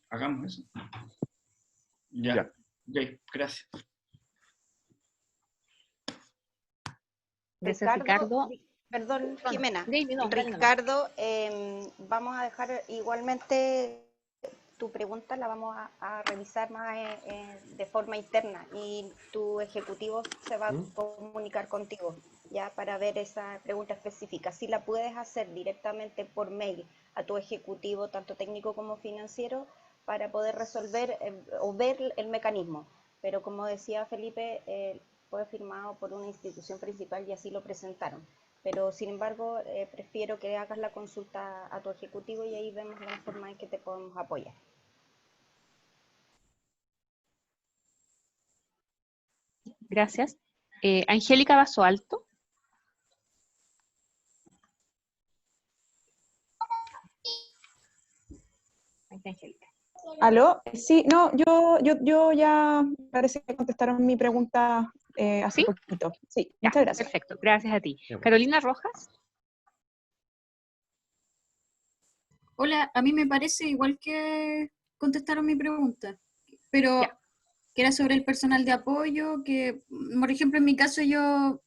hagamos eso. Ya. Gracias. Ricardo. Perdón, Jimena. Ricardo, vamos a dejar igualmente tu pregunta, la vamos a revisar más de forma interna y tu ejecutivo se va a comunicar contigo ya para ver esa pregunta específica. Si la puedes hacer directamente por mail a tu ejecutivo, tanto técnico como financiero, para poder resolver o ver el mecanismo. Pero como decía Felipe, fue firmado por una institución principal y así lo presentaron. Pero sin embargo, prefiero que hagas la consulta a tu ejecutivo y ahí vemos la forma en que te podemos apoyar. Gracias. Angélica Basoalto. Ahí está Angélica. ¿Aló? Sí, no, yo ya parece que contestaron mi pregunta hace poquito. Sí, Ya, muchas gracias. perfecto, gracias a ti. Carolina Rojas. Hola, a mí me parece igual que contestaron mi pregunta, pero que era sobre el personal de apoyo, que, por ejemplo, en mi caso yo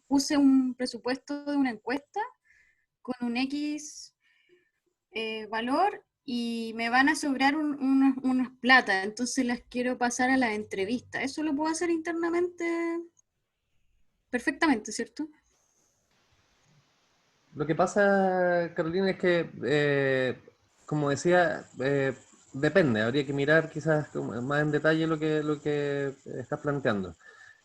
puse un presupuesto de una encuesta con un X valor y me van a sobrar unas plata, entonces las quiero pasar a la entrevista. Eso lo puedo hacer internamente perfectamente, ¿cierto? Lo que pasa, Carolina, es que, como decía, depende. Habría que mirar quizás más en detalle lo que estás planteando.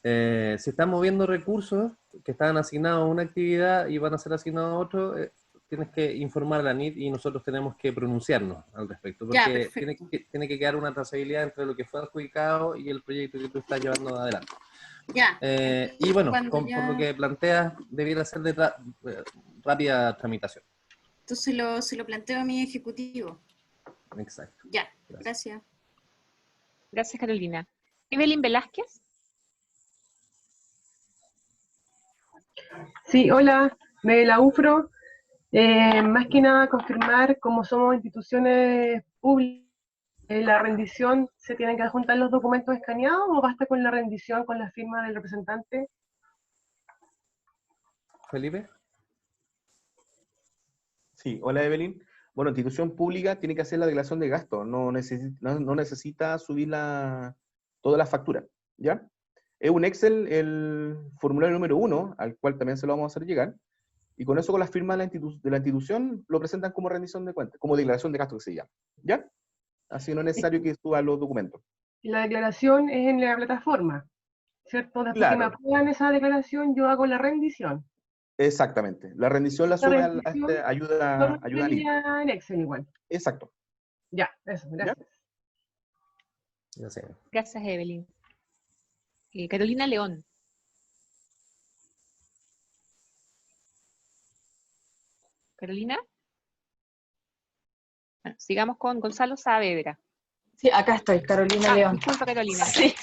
Si estás moviendo recursos que estaban asignados a una actividad y van a ser asignados a otro, tienes que informar a la NIT y nosotros tenemos que pronunciarnos al respecto, porque tiene que quedar una trazabilidad entre lo que fue adjudicado y el proyecto que tú estás llevando adelante. Y bueno, por lo que planteas, debiera ser de rápida tramitación. Entonces se lo planteo a mi ejecutivo. Exacto. Ya, gracias. Gracias, Carolina. Evelyn Velázquez. Sí, hola, de la UFRO. Más que nada confirmar, como somos instituciones públicas, ¿la rendición se tienen que adjuntar los documentos escaneados o basta con la rendición con la firma del representante? Felipe. Sí, hola Evelyn. Bueno, institución pública tiene que hacer la declaración de gastos, no necesita subir toda la factura, ¿ya? Es un Excel, el formulario número 1, al cual también se lo vamos a hacer llegar, y con eso, con la firma de la institución, lo presentan como rendición de cuentas, como declaración de gastos que se llama, ¿ya? Así no es necesario que suba los documentos. Y la declaración es en la plataforma, ¿cierto? Después que me aprueban esa declaración, yo hago la rendición. Exactamente. La rendición la sube a ayuda en Excel igual. Exacto. Ya, eso, gracias. Gracias, Evelyn. Carolina León. Carolina. Bueno, sigamos con Gonzalo Saavedra. Sí, acá estoy, Carolina León. Disculpa, Carolina. Sí,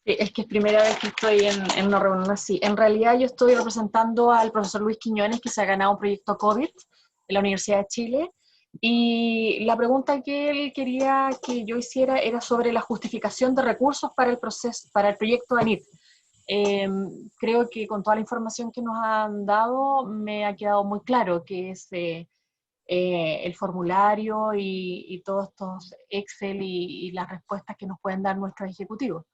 es que es primera vez que estoy en una reunión así. En realidad yo estoy representando al profesor Luis Quiñones, que se ha ganado un proyecto COVID en la Universidad de Chile, y la pregunta que él quería que yo hiciera era sobre la justificación de recursos para el proceso, para el proyecto ANIT. Creo que con toda la información que nos han dado me ha quedado muy claro que es el formulario y todos estos Excel y las respuestas que nos pueden dar nuestros ejecutivos.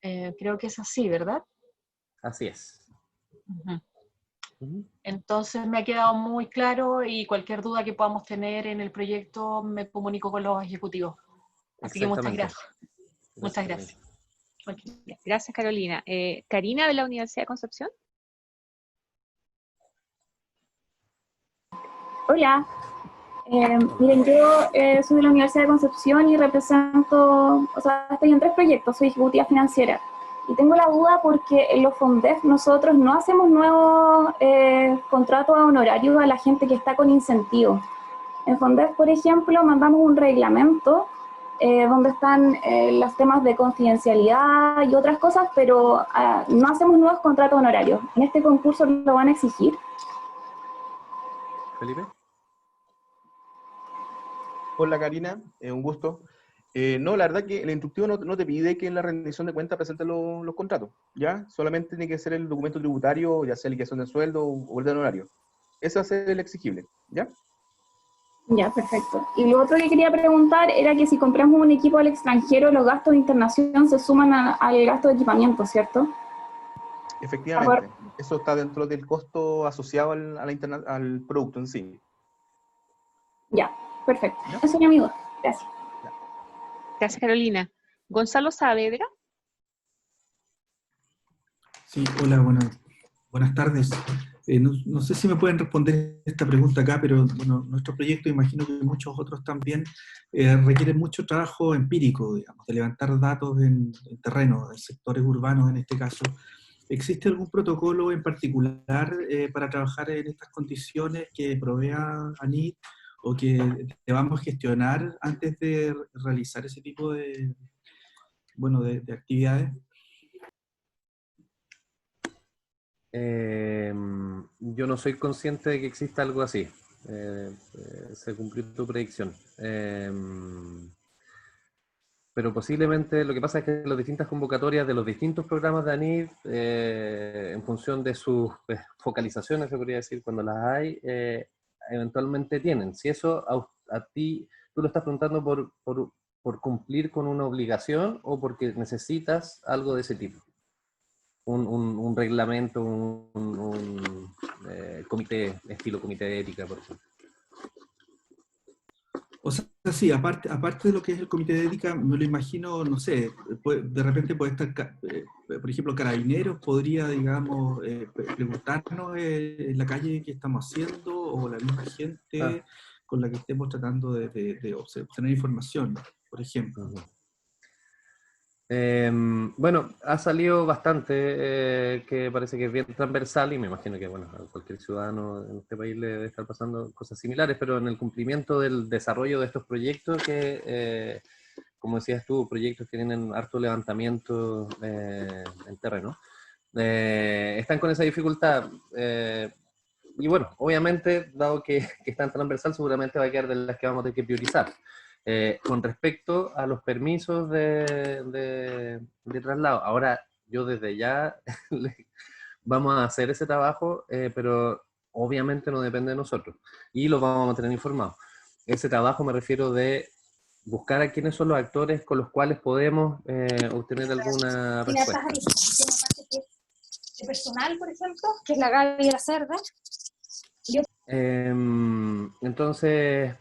Creo que es así, ¿verdad? Así es. Entonces me ha quedado muy claro y cualquier duda que podamos tener en el proyecto me comunico con los ejecutivos. Así que muchas gracias. Muchas gracias. Gracias, Carolina. Karina, de la Universidad de Concepción. Hola, miren, yo soy de la Universidad de Concepción y represento, o sea, estoy en 3 proyectos, soy ejecutiva financiera. Y tengo la duda porque en los FONDEF nosotros no hacemos nuevos contratos a honorarios a la gente que está con incentivos. En FONDEF, por ejemplo, mandamos un reglamento donde están los temas de confidencialidad y otras cosas, pero no hacemos nuevos contratos honorarios. ¿En este concurso lo van a exigir? Felipe. Hola Karina, un gusto. No, la verdad que el instructivo no te pide que en la rendición de cuentas presentes los contratos, ¿ya? Solamente tiene que ser el documento tributario, ya sea liquidación de sueldo o el de honorario. Ese va a ser el exigible, ¿ya? Ya, perfecto. Y lo otro que quería preguntar era que si compramos un equipo al extranjero, los gastos de internación se suman al gasto de equipamiento, ¿cierto? Efectivamente, eso está dentro del costo asociado al producto en sí. Ya, perfecto. Eso es mi amigo. Gracias. Gracias, Carolina. Gonzalo Saavedra. Sí, hola, buenas tardes. No sé si me pueden responder esta pregunta acá, pero bueno, nuestro proyecto, imagino que muchos otros también, requieren mucho trabajo empírico, digamos, de levantar datos en terreno, en sectores urbanos en este caso. ¿Existe algún protocolo en particular para trabajar en estas condiciones que provea ANID o que debamos gestionar antes de realizar ese tipo de actividades? Yo no soy consciente de que exista algo así. Se cumplió tu predicción. Pero posiblemente lo que pasa es que las distintas convocatorias de los distintos programas de ANID, en función de sus focalizaciones, se podría decir, cuando las hay, eventualmente tienen. Si eso a ti, tú lo estás preguntando por cumplir con una obligación o porque necesitas algo de ese tipo. Un reglamento, un comité, estilo comité de ética, por ejemplo. O sea, sí, aparte de lo que es el comité de ética, me lo imagino, no sé, de repente puede estar, por ejemplo, Carabineros podría, digamos, preguntarnos en la calle qué estamos haciendo, o la misma gente con la que estemos tratando de obtener información, por ejemplo. Bueno, ha salido bastante, que parece que es bien transversal, y me imagino que bueno, a cualquier ciudadano en este país le debe estar pasando cosas similares, pero en el cumplimiento del desarrollo de estos proyectos que, como decías tú, proyectos que tienen harto levantamiento en terreno, están con esa dificultad. Y bueno, obviamente, dado que es tan transversal, seguramente va a quedar de las que vamos a tener que priorizar. Con respecto a los permisos de traslado, ahora yo desde ya vamos a hacer ese trabajo, pero obviamente no depende de nosotros y lo vamos a mantener informados. Ese trabajo me refiero de buscar a quiénes son los actores con los cuales podemos obtener alguna respuesta. Tiene una parte que es de personal, por ejemplo, que es la Gaby y la Cerda. Entonces,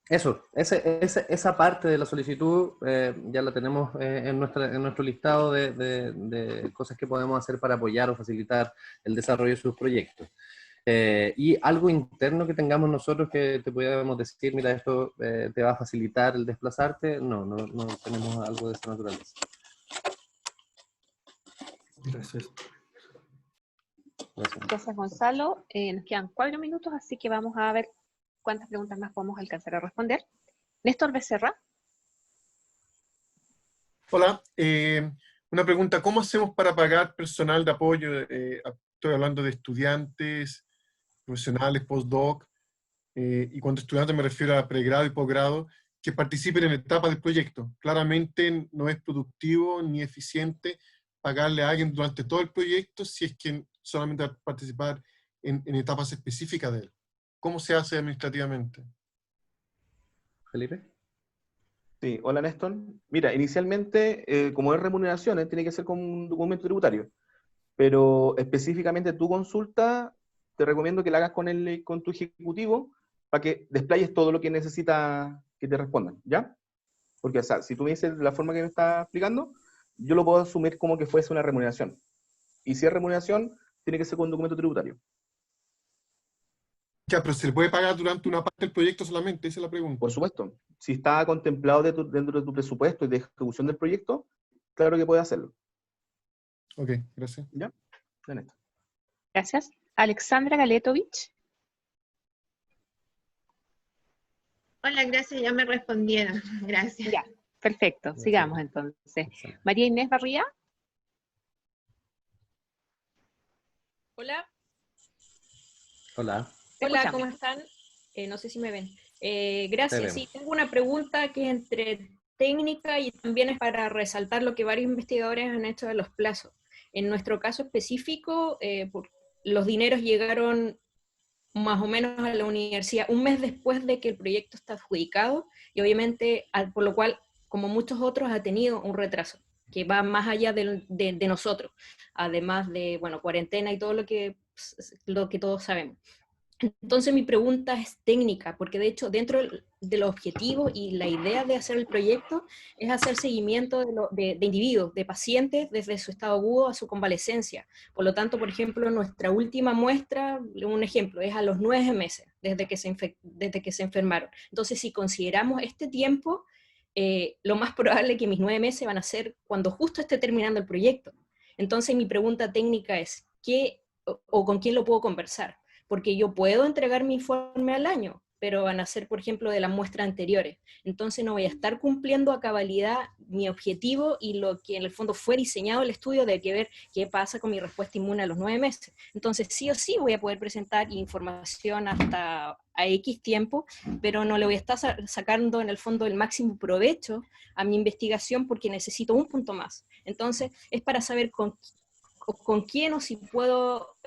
esa parte de la solicitud ya la tenemos en nuestro listado de cosas que podemos hacer para apoyar o facilitar el desarrollo de sus proyectos. Y algo interno que tengamos nosotros que te podamos decir, mira, esto te va a facilitar el desplazarte, no tenemos algo de esa naturaleza. Gracias. Gracias, Gonzalo. Nos quedan 4 minutos, así que vamos a ver cuántas preguntas más podemos alcanzar a responder. Néstor Becerra. Hola, una pregunta, ¿cómo hacemos para pagar personal de apoyo? Estoy hablando de estudiantes, profesionales, postdoc, y cuando estudiantes me refiero a pregrado y posgrado, que participen en etapas del proyecto. Claramente no es productivo ni eficiente pagarle a alguien durante todo el proyecto si es que solamente va a participar en etapas específicas de él. ¿Cómo se hace administrativamente? Felipe. Sí, hola Néstor. Mira, inicialmente, como es remuneraciones, tiene que ser con un documento tributario, pero específicamente tu consulta, te recomiendo que la hagas con tu ejecutivo para que desplayes todo lo que necesita que te respondan, ¿ya? Porque, o sea, si tú me dices de la forma que me estás explicando, yo lo puedo asumir como que fuese una remuneración. Y si es remuneración, tiene que ser con un documento tributario. Ya, pero ¿se le puede pagar durante una parte del proyecto solamente? Esa es la pregunta. Por supuesto. Si está contemplado dentro de tu presupuesto y de ejecución del proyecto, claro que puede hacerlo. Ok, gracias. ¿Ya? Néstor. Gracias. Alexandra Galetovich. Hola, gracias, ya me respondieron. Gracias. Ya, perfecto. Sigamos entonces. María Inés Barría. Hola. Hola. Hola, ¿cómo están? No sé si me ven. Gracias. Sí, tengo una pregunta que es entre técnica y también es para resaltar lo que varios investigadores han hecho de los plazos. En nuestro caso específico, los dineros llegaron más o menos a la universidad un mes después de que el proyecto está adjudicado y obviamente, por lo cual, como muchos otros, ha tenido un retraso que va más allá de nosotros, además de, bueno, cuarentena y todo lo que todos sabemos. Entonces mi pregunta es técnica, porque de hecho dentro de los objetivos y la idea de hacer el proyecto es hacer seguimiento de individuos, de pacientes, desde su estado agudo a su convalecencia. Por lo tanto, por ejemplo, nuestra última muestra, un ejemplo, es a los 9 meses desde que se enfermaron. Entonces, si consideramos este tiempo, lo más probable es que mis 9 meses van a ser cuando justo esté terminando el proyecto. Entonces mi pregunta técnica es, ¿qué o con quién lo puedo conversar? Porque yo puedo entregar mi informe al año, pero van a ser, por ejemplo, de las muestras anteriores. Entonces no voy a estar cumpliendo a cabalidad mi objetivo y lo que en el fondo fue diseñado el estudio de que ver qué pasa con mi respuesta inmune a los 9 meses. Entonces sí o sí voy a poder presentar información hasta a X tiempo, pero no le voy a estar sacando en el fondo el máximo provecho a mi investigación porque necesito un punto más. Entonces es para saber con quién o si puedo...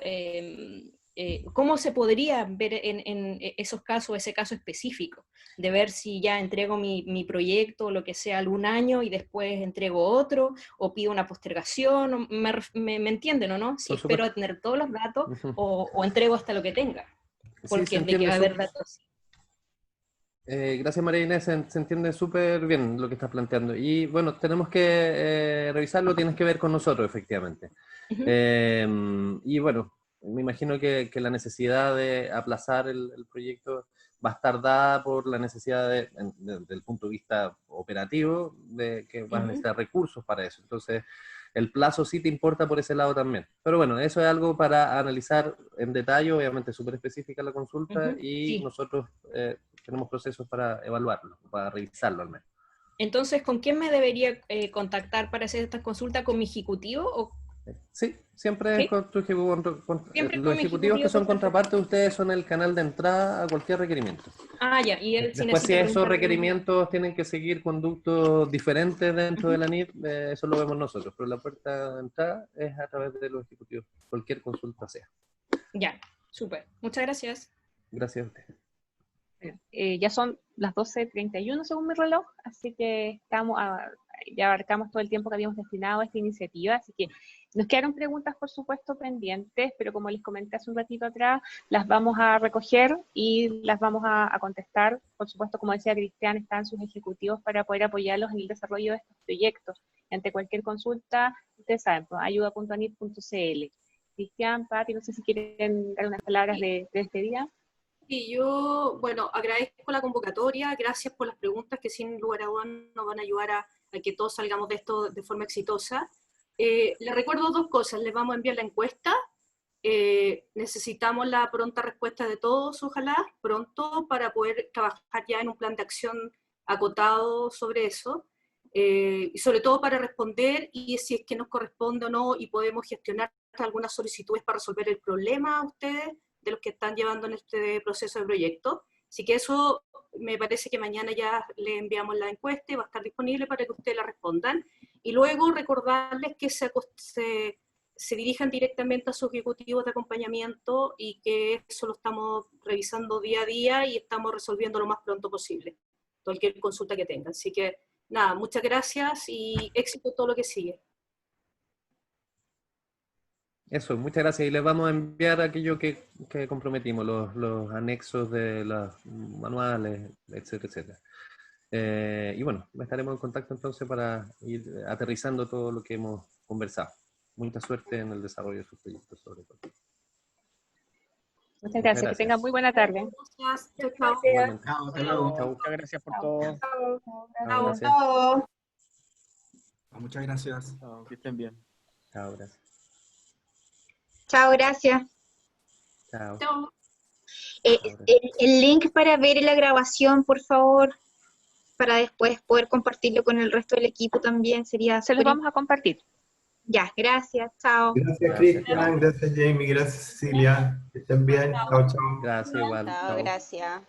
¿cómo se podría ver en esos casos, ese caso específico? De ver si ya entrego mi proyecto o lo que sea algún año y después entrego otro, o pido una postergación, ¿me entienden o no? Si espero tener todos los datos o entrego hasta lo que tenga, porque de que va a haber datos. Gracias María Inés, se entiende súper bien lo que estás planteando. Y bueno, tenemos que revisarlo, tienes que ver con nosotros, efectivamente. Y bueno, me imagino que la necesidad de aplazar el proyecto va a estar dada por la necesidad desde el punto de vista operativo, de que van a necesitar recursos para eso. Entonces, el plazo sí te importa por ese lado también. Pero bueno, eso es algo para analizar en detalle, obviamente súper específica la consulta, y nosotros tenemos procesos para evaluarlo, para revisarlo al menos. Entonces, ¿con quién me debería contactar para hacer esta consulta? ¿Con mi ejecutivo o...? Sí, siempre es con tu ejecutivo. Los ejecutivos que son contraparte de ustedes son el canal de entrada a cualquier requerimiento. Ah, ya. Y él, después, si esos requerimientos tienen que seguir conductos diferentes dentro de la NIT, eso lo vemos nosotros. Pero la puerta de entrada es a través de los ejecutivos, cualquier consulta sea. Ya, súper. Muchas gracias. Gracias a usted. Ya son las 12:31 según mi reloj, así que ya abarcamos todo el tiempo que habíamos destinado a esta iniciativa, así que nos quedaron preguntas, por supuesto, pendientes, pero como les comenté hace un ratito atrás, las vamos a recoger y las vamos a contestar. Por supuesto, como decía Cristian, están sus ejecutivos para poder apoyarlos en el desarrollo de estos proyectos. Ante cualquier consulta, ustedes saben, pues, ayuda.anit.cl. Cristian, Pati, no sé si quieren dar unas palabras de despedida. Y yo, bueno, agradezco la convocatoria, gracias por las preguntas que sin lugar a dudas nos van a ayudar a que todos salgamos de esto de forma exitosa. Les recuerdo dos cosas, les vamos a enviar la encuesta, necesitamos la pronta respuesta de todos, ojalá, pronto, para poder trabajar ya en un plan de acción acotado sobre eso, y sobre todo para responder y si es que nos corresponde o no y podemos gestionar algunas solicitudes para resolver el problema a ustedes, de los que están llevando en este proceso de proyecto. Así que eso me parece que mañana ya le enviamos la encuesta y va a estar disponible para que ustedes la respondan. Y luego recordarles que se dirijan directamente a sus ejecutivos de acompañamiento y que eso lo estamos revisando día a día y estamos resolviendo lo más pronto posible, cualquier consulta que tengan. Así que nada, muchas gracias y éxito en todo lo que sigue. Eso, muchas gracias. Y les vamos a enviar aquello que comprometimos, los anexos de los manuales, etcétera, etcétera. Y bueno, estaremos en contacto entonces para ir aterrizando todo lo que hemos conversado. Mucha suerte en el desarrollo de sus proyectos, sobre todo. Muchas gracias. Que tengan muy buena tarde. Gracias. Chao, hasta luego. Muchas gracias por todo. Chao. Muchas gracias. Chao, que estén bien. Chao, gracias. Chao, gracias. Chao. El link para ver la grabación, por favor, para después poder compartirlo con el resto del equipo también sería... Se los vamos a compartir. Ya, gracias, chao. Gracias, Cristian, gracias, Jamie, gracias, Cecilia. Que estén bien. Chao, chao. Gracias, igual. Chao, gracias.